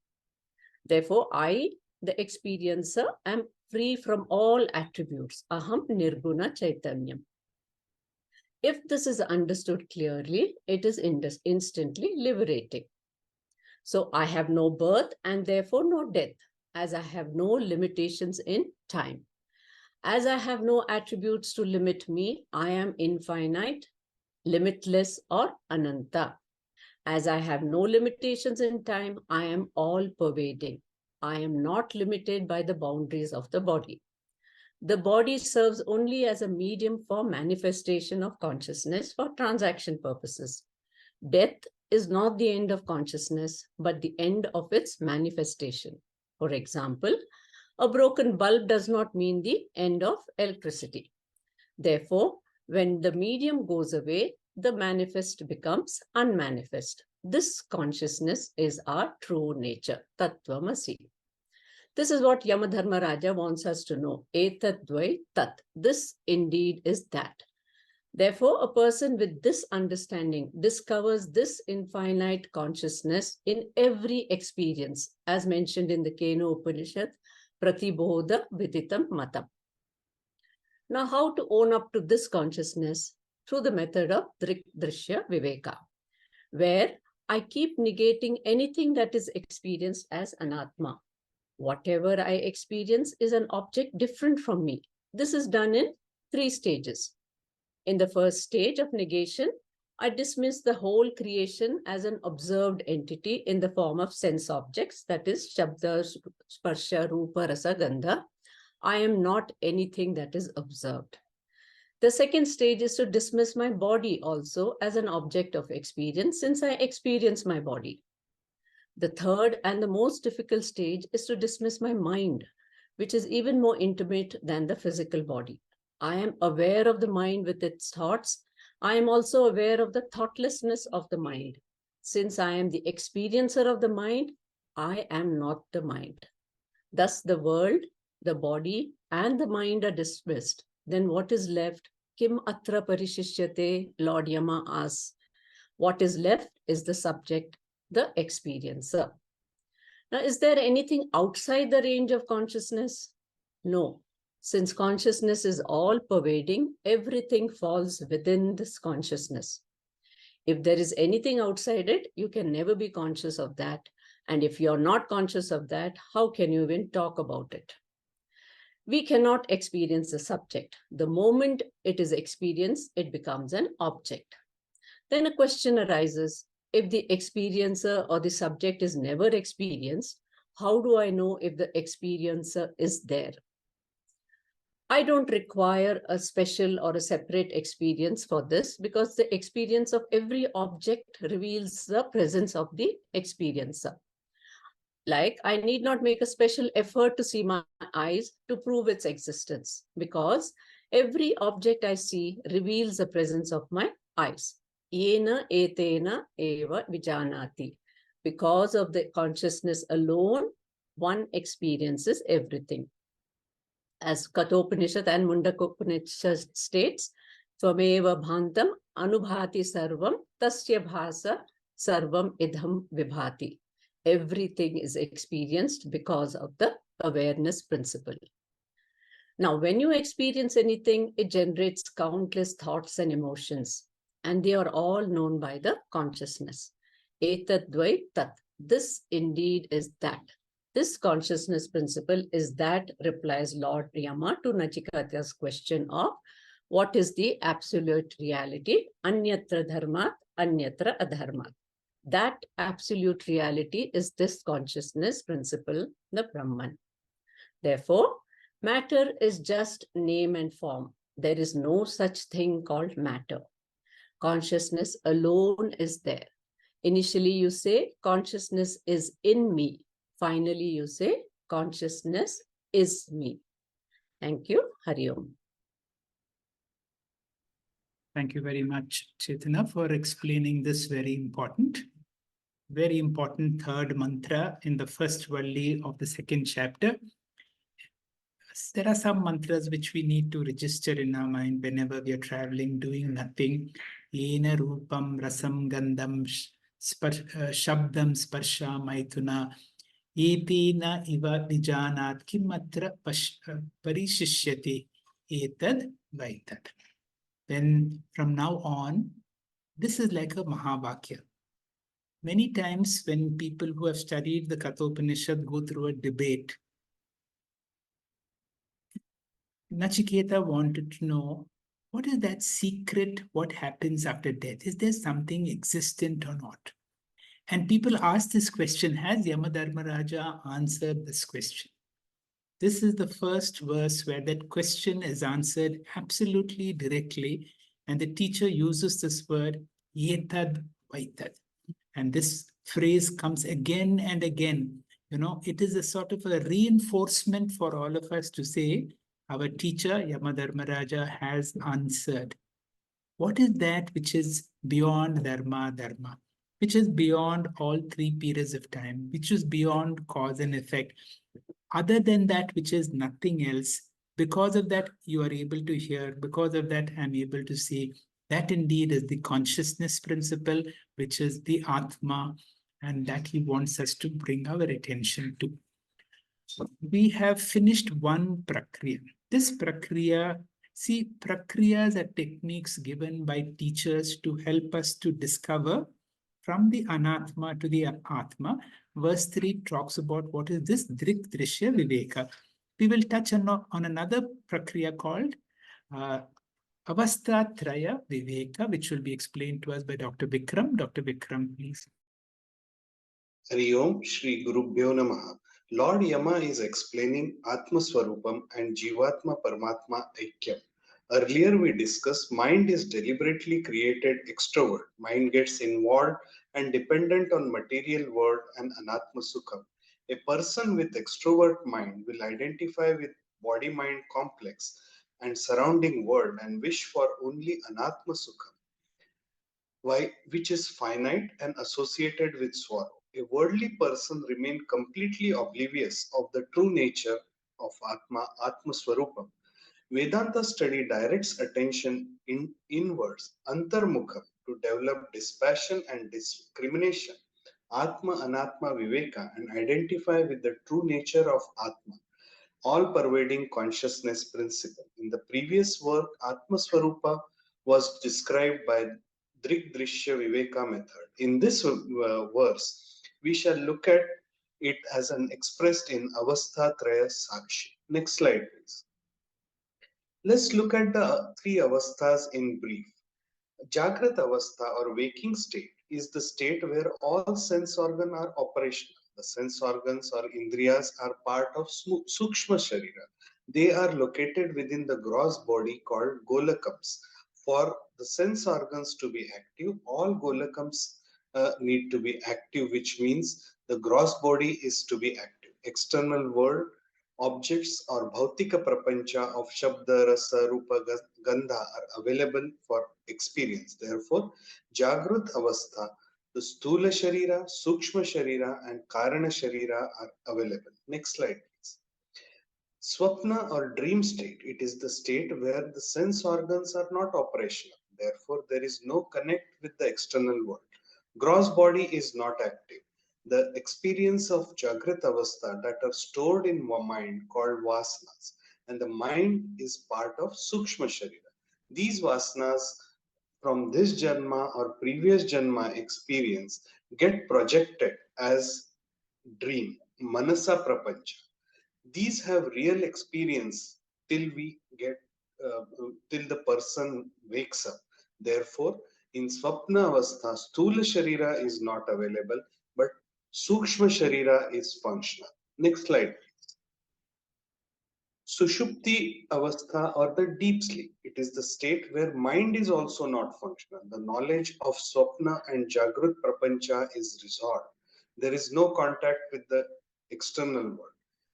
Therefore, I, the experiencer, am free from all attributes. Aham Nirguna Chaitanyam. If this is understood clearly, it is instantly liberating. So I have no birth and therefore no death, as I have no limitations in time. As I have no attributes to limit me, I am infinite, limitless, or ananta. As I have no limitations in time, I am all-pervading. I am not limited by the boundaries of the body. The body serves only as a medium for manifestation of consciousness for transaction purposes. Death is not the end of consciousness, but the end of its manifestation. For example, a broken bulb does not mean the end of electricity. Therefore, when the medium goes away, the manifest becomes unmanifest. This consciousness is our true nature, Tattvamasi. This is what Yamadharmaraja wants us to know. Etadvai Tat. This indeed is that. Therefore, a person with this understanding discovers this infinite consciousness in every experience, as mentioned in the Kathopanishad, Pratibodha Viditam Matam. Now, how to own up to this consciousness? Through the method of Drik Drishya Viveka, where I keep negating anything that is experienced as anatma. Whatever I experience is an object different from me. This is done in 3 stages. In the first stage of negation, I dismiss the whole creation as an observed entity in the form of sense objects, that is Shabda, Sparsha, Rupa, Rasa, Gandha. I am not anything that is observed. The second stage is to dismiss my body also as an object of experience, since I experience my body. The third and the most difficult stage is to dismiss my mind, which is even more intimate than the physical body. I am aware of the mind with its thoughts, I am also aware of the thoughtlessness of the mind. Since I am the experiencer of the mind, I am not the mind. Thus, the world, the body, and the mind are dismissed. Then what is left? Kim atra parishishyate, Lord Yama asks. What is left is the subject, the experiencer. Now, is there anything outside the range of consciousness? No. Since consciousness is all pervading, everything falls within this consciousness. If there is anything outside it, you can never be conscious of that. And if you're not conscious of that, how can you even talk about it? We cannot experience the subject. The moment it is experienced, it becomes an object. Then a question arises, if the experiencer or the subject is never experienced, how do I know if the experiencer is there? I don't require a special or a separate experience for this because the experience of every object reveals the presence of the experiencer. Like, I need not make a special effort to see my eyes to prove its existence because every object I see reveals the presence of my eyes. Yena etena eva vijanati. Because of the consciousness alone, one experiences everything. As Kathopanishad and Mundakopanishad states, Tvameva bhantam anubhati sarvam tasya bhasa sarvam idham vibhati. Everything is experienced because of the awareness principle. Now, when you experience anything, it generates countless thoughts and emotions, and they are all known by the consciousness. Etad dvai tat. This indeed is that. This consciousness principle is that, replies Lord Yama to Nachiketa's question of what is the absolute reality? Anyatra dharmat, anyatra adharmat. That absolute reality is this consciousness principle, the Brahman. Therefore, matter is just name and form. There is no such thing called matter. Consciousness alone is there. Initially, you say consciousness is in me. Finally, you say consciousness is me. Thank you. Hari Om. Thank you very much, Chaitanya, for explaining this very important third mantra in the first valli of the second chapter. There are some mantras which we need to register in our mind whenever we are traveling, doing nothing. Yena rupam rasam gandham shabdam sparsha maithuna etina iva vijanat kimatra parishishyati etad vaitad. Then from now on, this is like a Mahavakya. Many times when people who have studied the Kathopanishad go through a debate, Nachiketa wanted to know, what is that secret? What happens after death? Is there something existent or not? And people ask this question, has Yamadharmaraja answered this question? This is the first verse where that question is answered absolutely directly. And the teacher uses this word, yetad vaitad. And this phrase comes again and again. You know, it is a sort of a reinforcement for all of us to say, our teacher, Yamadharmaraja, has answered. What is that which is beyond dharma, which is beyond all three periods of time, which is beyond cause and effect? Other than that, which is nothing else, because of that, you are able to hear, because of that, I'm able to see. That indeed is the consciousness principle, which is the Atma, and that he wants us to bring our attention to. We have finished one prakriya. This prakriya, see, prakriyas are techniques given by teachers to help us to discover from the anatma to the atma. Verse 3 talks about what is this drik drishya viveka. We will touch on another prakriya called Avastatraya Viveka, which will be explained to us by Dr. Vikram. Dr. Vikram, please. Hari Om Shri Gurubhyo Namaha. Lord Yama is explaining Atma Swarupam and Jivatma Paramatma Aikyam. Earlier we discussed mind is deliberately created extrovert. Mind gets involved and dependent on material world and Anatma Sukham. A person with extrovert mind will identify with body-mind complex and surrounding world and wish for only Anatma Sukham. which is finite and associated with sorrow. A worldly person remains completely oblivious of the true nature of Atma Swarupam. Vedanta study directs attention inwards, antarmukham, to develop dispassion and discrimination, Atma Anatma Viveka, and identify with the true nature of Atma, all pervading consciousness principle. In the previous work, Atma Swarupa was described by Drigdrishya Viveka method. In this verse, we shall look at it as an expressed in Avastha Traya Sakshi. Next slide, please. Let's look at the three avasthas in brief. Jagrat Avastha or waking state is the state where all sense organs are operational. The sense organs or indriyas are part of Sukshma Sharira. They are located within the gross body called Golakams. For the sense organs to be active, all Golakams need to be active, which means the gross body is to be active. External world objects or bhautika prapancha of shabda, rasa, rupa, gandha are available for experience. Therefore, Jagrut Avastha, the Stula Sharira, Sukshma Sharira, and Karana Sharira are available. Next slide, please. Swapna or dream state, it is the state where the sense organs are not operational. Therefore, there is no connect with the external world. Gross body is not active. The experience of Jagrat Avastha that are stored in mind called Vasanas, and the mind is part of Sukshma Sharira. These Vasanas from this Janma or previous Janma experience get projected as dream, Manasa Prapancha. These have real experience till we get uh, till the person wakes up. Therefore, in Swapna Avastha, Sthula Sharira is not available, but Sukshma Sharira is functional. Next slide. Sushupti Avastha or the deep sleep. It is the state where mind is also not functional. The knowledge of Swapna and Jagrut Prapancha is resolved. There is no contact with the external world.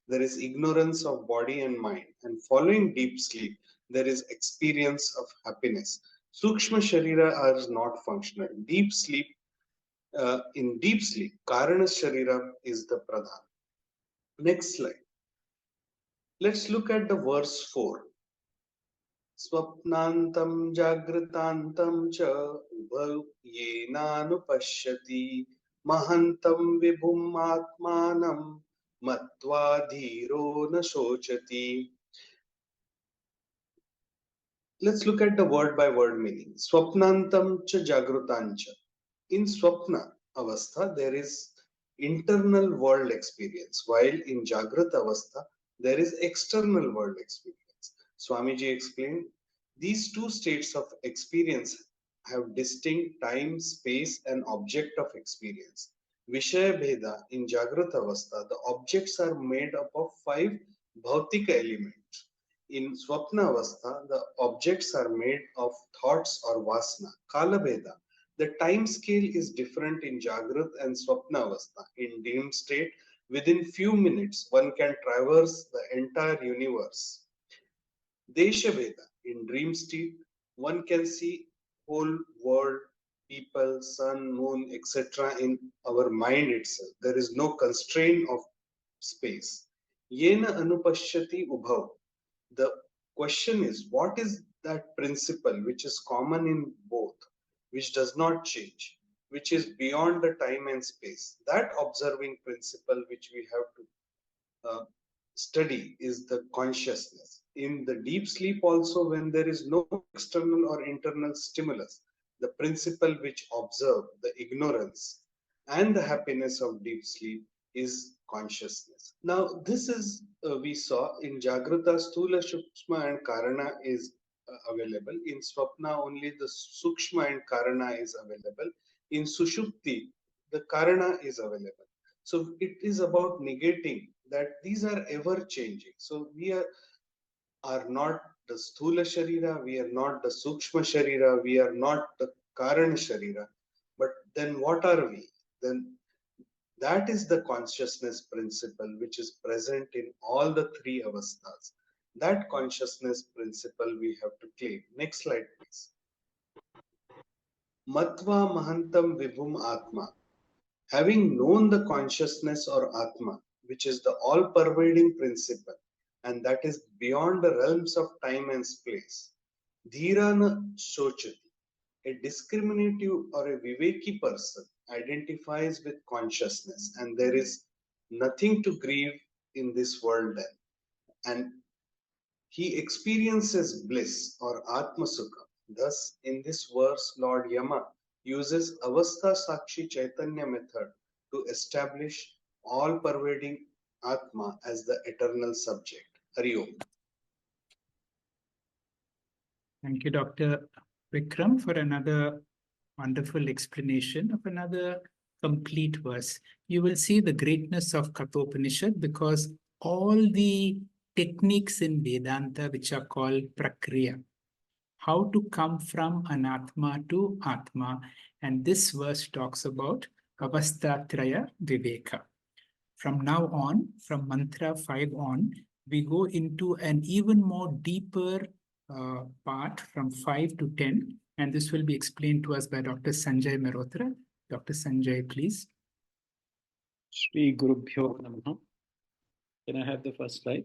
There is ignorance of body and mind. And following deep sleep, there is experience of happiness. Sukshma Sharira is not functional. In deep sleep, Karana Sharira is the Pradhan. Next slide. Let's look at the verse 4. Swapnantam jagritantam cha येनानुपश्यति mahantam vibhum atmanam matva dhiro na shochati. Let's look at the word by word meaning. Swapnantam cha jagrutancha. In Swapna Avastha, there is internal world experience, while in Jagrata Avastha, there is external world experience. Swamiji explained these two states of experience have distinct time, space, and object of experience. Vishaya Bheda in Jagrata Avastha, the objects are made up of five bhautika elements. In Swapna Avastha, the objects are made of thoughts or vasana. Kala Bheda, the time scale is different in Jagrat and Swapna Avastha. In dream state, within few minutes, one can traverse the entire universe. Desha Veda, in dream state, one can see whole world, people, sun, moon, etc. in our mind itself. There is no constraint of space. Yena anupashyati ubhav. The question is, what is that principle which is common in both, which does not change, which is beyond the time and space? That observing principle which we have to study is the consciousness. In the deep sleep, also, when there is no external or internal stimulus, the principle which observe the ignorance and the happiness of deep sleep is consciousness. Now, this is we saw in Jagrata, Stula, Sukshma, and Karana is available. In Swapna, only the Sukshma and Karana is available. In Sushupti, the Karana is available. So it is about negating that these are ever changing. So we are not the Sthula Sharira, we are not the Sukshma Sharira, we are not the Karana Sharira. But then what are we? Then that is the consciousness principle which is present in all the three avasthas. That consciousness principle we have to claim. Next slide, please. Matva Mahantam Vibhum Atma. Having known the consciousness or Atma, which is the all pervading principle, and that is beyond the realms of time and space, Dhirana Sochati, a discriminative or a Viveki person, identifies with consciousness, and there is nothing to grieve in this world then. And he experiences bliss or Atma Sukha. Thus, in this verse, Lord Yama uses Avastha Sakshi Chaitanya method to establish all pervading Atma as the eternal subject. Hari Om. Thank you, Dr. Vikram, for another wonderful explanation of another complete verse. You will see the greatness of Kathopanishad because all the techniques in Vedanta, which are called Prakriya, how to come from Anatma to Atma, and this verse talks about Avastatraya Viveka. From now on, from mantra 5 on, we go into an even more deeper part from 5 to 10, and this will be explained to us by Dr. Sanjay Mehrotra. Dr. Sanjay, please. Shri Gurubhyo Namaha. Can I have the first slide?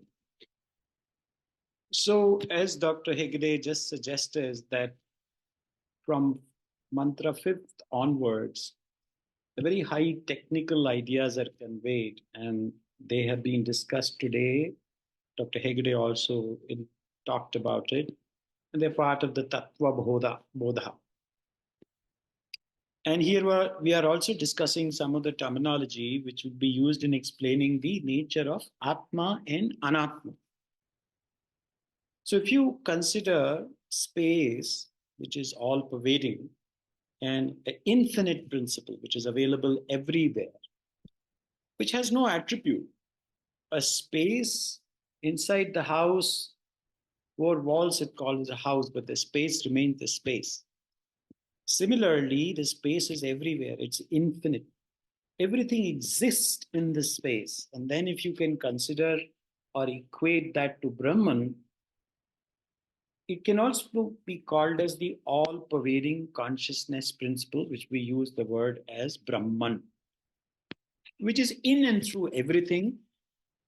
So, as Dr. Hegde just suggested, that from mantra 5th onwards, the very high technical ideas are conveyed, and they have been discussed today. Dr. Hegde also talked about it, and they're part of the Tattva Bodha. And here we are also discussing some of the terminology which would be used in explaining the nature of Atma and Anatma. So if you consider space, which is all pervading, and an infinite principle, which is available everywhere, which has no attribute, a space inside the house, 4 walls it calls a house, but the space remains the space. Similarly, the space is everywhere, it's infinite. Everything exists in this space. And then if you can consider or equate that to Brahman, it can also be called as the all-pervading consciousness principle, which we use the word as Brahman, which is in and through everything.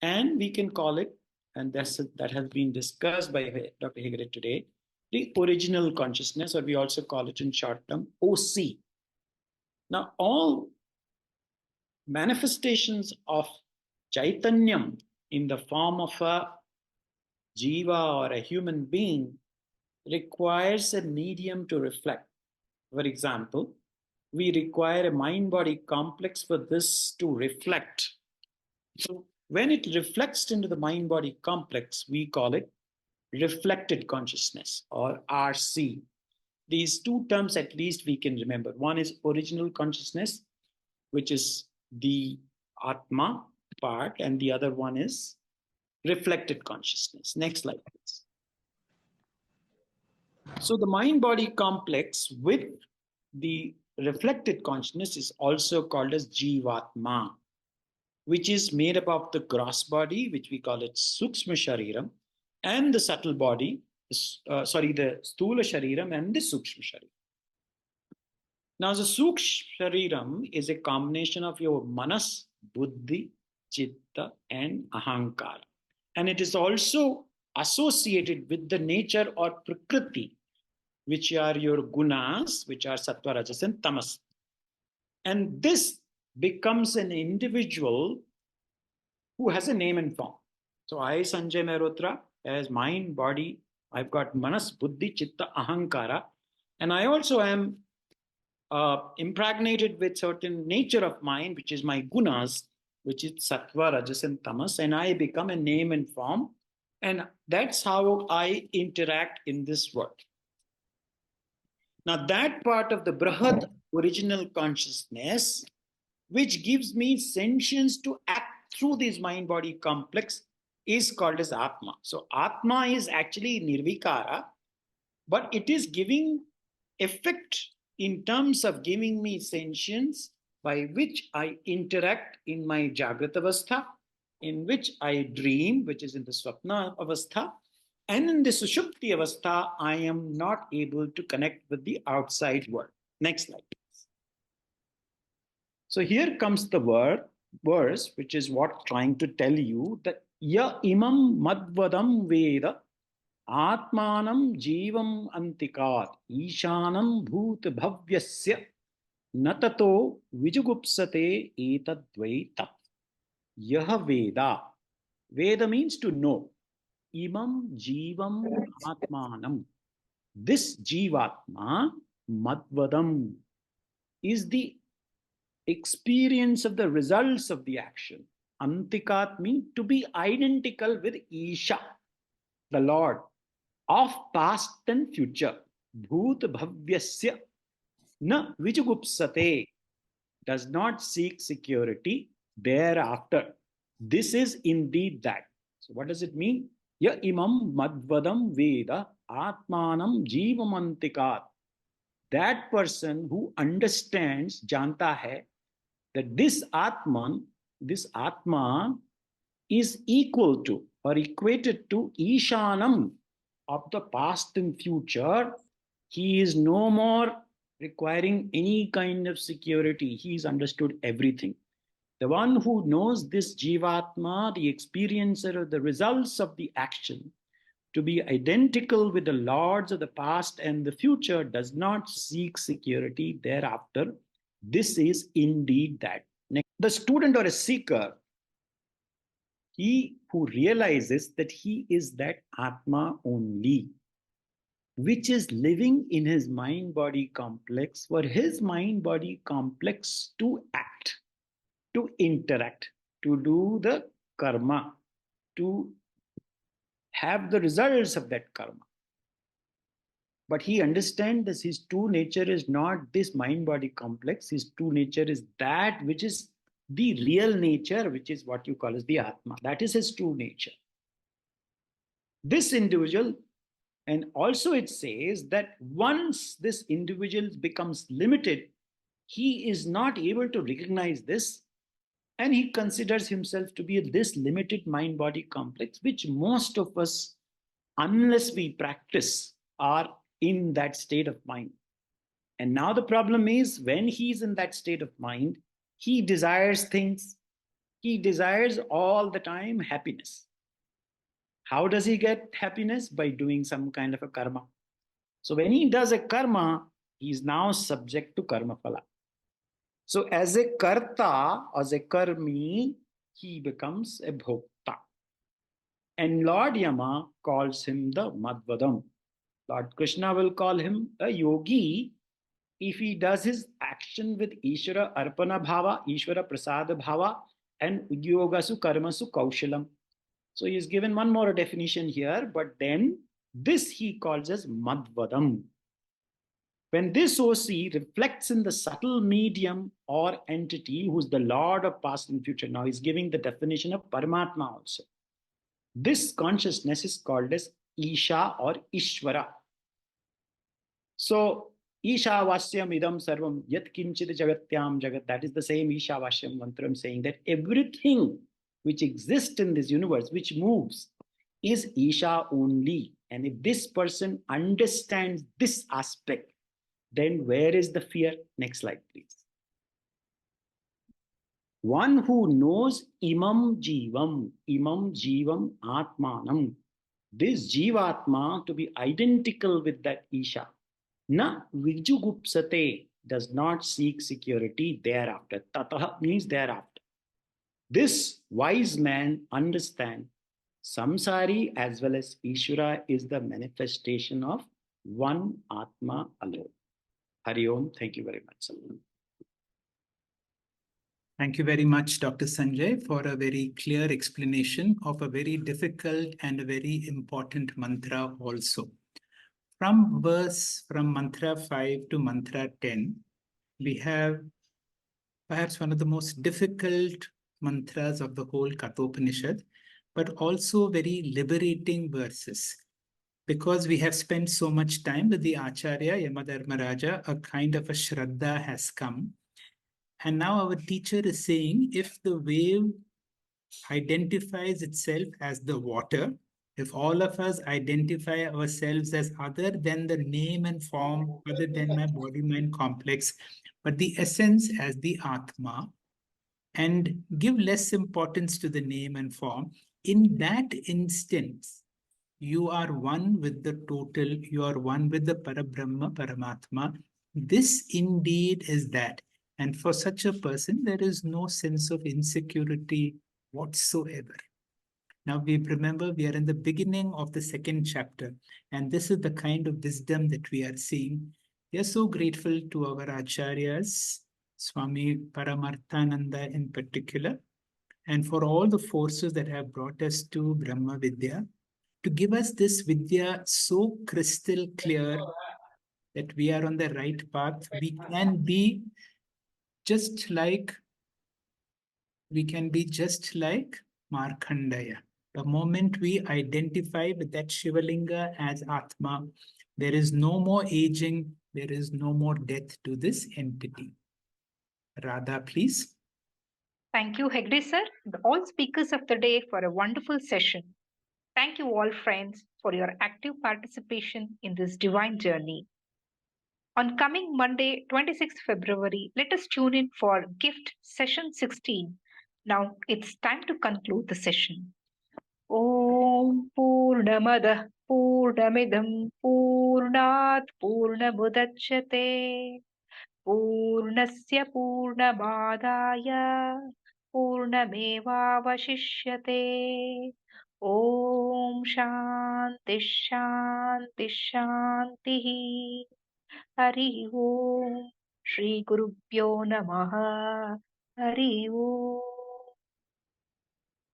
And we can call it, and that has been discussed by Dr. Hegde today, the original consciousness, or we also call it in short term, OC. Now, all manifestations of Chaitanyam in the form of a jiva or a human being requires a medium to reflect. For example, we require a mind-body complex for this to reflect. So when it reflects into the mind-body complex, we call it reflected consciousness or RC. These 2 terms at least we can remember. One is original consciousness, which is the Atma part, and the other one is reflected consciousness. Next slide, please. So the mind-body complex with the reflected consciousness is also called as Jivatma, which is made up of the gross body, which we call it Sukshma Shariram, and the subtle body, the Sthula Shariram and the Sukshma Shariram. Now, the Sukshma Shariram is a combination of your Manas, Buddhi, Chitta, and Ahankara. And it is also associated with the nature or Prakriti, which are your gunas, which are Sattva, Rajas, and Tamas. And this becomes an individual who has a name and form. So I, Sanjay Mehrotra, as mind, body, I've got Manas, Buddhi, Chitta, Ahankara, and I also am impregnated with certain nature of mind, which is my gunas, which is Sattva, Rajas, and Tamas, and I become a name and form, and that's how I interact in this world. Now that part of the Brahad original consciousness, which gives me sentience to act through this mind-body complex, is called as Atma. So Atma is actually Nirvikara, but it is giving effect in terms of giving me sentience by which I interact in my Jagrata Avastha, in which I dream, which is in the Swapna Avastha, and in the Sushupti Avastha, I am not able to connect with the outside world. Next slide. So here comes the verse, which is what trying to tell you that ya imam madvadam veda atmanam jivam antikat ishanam bhut bhavyasya natato vijugupsate etadvaita. Yah veda. Veda means to know. Imam jivam atmanam. This jivatma madvadam is the experience of the results of the action. Antikat means to be identical with Isha, the Lord, of past and future. Bhut bhavyasya na vijugupsate, does not seek security thereafter. This is indeed that. So what does it mean? Ya imam madvadam veda atmanam jivamantikat. That person who understands, janta hai, that this Atman, this Atma is equal to or equated to Ishanam of the past and future. He is no more requiring any kind of security. He's understood everything. The one who knows this Jivatma, the experiencer of the results of the action, to be identical with the lords of the past and the future, does not seek security thereafter. This is indeed that. The student or a seeker, he who realizes that he is that Atma only, which is living in his mind-body complex, for his mind-body complex to act, to interact, to do the karma, to have the results of that karma. But he understands that his true nature is not this mind-body complex. His true nature is that which is the real nature, which is what you call as the Atma. That is his true nature. This individual, and also it says that once this individual becomes limited, he is not able to recognize this, and he considers himself to be this limited mind-body complex, which most of us, unless we practice, are in that state of mind. And now the problem is, when he's in that state of mind, he desires things. He desires all the time happiness. How does he get happiness? By doing some kind of a karma. So when he does a karma, he is now subject to karma phala. So as a karta, as a karmi, he becomes a bhokta. And Lord Yama calls him the Madvadam. Lord Krishna will call him a yogi if he does his action with Ishvara Arpana Bhava, Ishvara Prasada Bhava, and Udyogasu Karmasu Kaushalam. So he is given one more definition here, but then this he calls as Madvadam. When this OC reflects in the subtle medium or entity who's the Lord of past and future, now he's giving the definition of Paramatma also. This consciousness is called as Isha or Ishvara. So Isha Vasyam Idam Sarvam Yat Kinchit Jagatyam Jagat, that is the same Isha Vasyam mantra saying that everything which exists in this universe, which moves, is Isha only. And if this person understands this aspect, then where is the fear? Next slide, please. One who knows Imam Jivam Atmanam, this Jivatma to be identical with that Isha, na vijugupsate, does not seek security thereafter. Tataha means thereafter. This wise man understands samsari as well as Ishvara is the manifestation of one Atma alone. Hari Om. Thank you very much. Thank you very much, Dr. Sanjay, for a very clear explanation of a very difficult and a very important mantra also. From mantra 5 to mantra 10, we have perhaps one of the most difficult mantras of the whole Kathopanishad, but also very liberating verses. Because we have spent so much time with the Acharya, Yamadharmaraja, a kind of a Shraddha has come. And now our teacher is saying, if the wave identifies itself as the water, If all of us identify ourselves as other than the name and form, other than my body-mind complex, but the essence as the Atma, and give less importance to the name and form, in that instance, you are one with the total, you are one with the Parabrahma, Paramatma. This indeed is that. And for such a person, there is no sense of insecurity whatsoever. Now we remember we are in the beginning of the second chapter, and this is the kind of wisdom that we are seeing. We are so grateful to our acharyas, Swami Paramarthananda in particular, and for all the forces that have brought us to Brahma Vidya, to give us this Vidya so crystal clear that we are on the right path. Just like we can be just like Markandaya. The moment we identify with that Shivalinga as Atma, there is no more aging, there is no more death to this entity. Radha, please. Thank you, Hegde sir, and all speakers of the day for a wonderful session. Thank you all friends for your active participation in this divine journey. On coming Monday, 26th February, let us tune in for Gift Session 16. Now it's time to conclude the session. Om Purnamadah Purnamidam Purnat Purnamudachyate Purnasya Purnamadaya Purnamevavashishyate. Om Shanti Shanti Shanti. Hari Om. Shri Gurubhyo Namaha. Hari Om.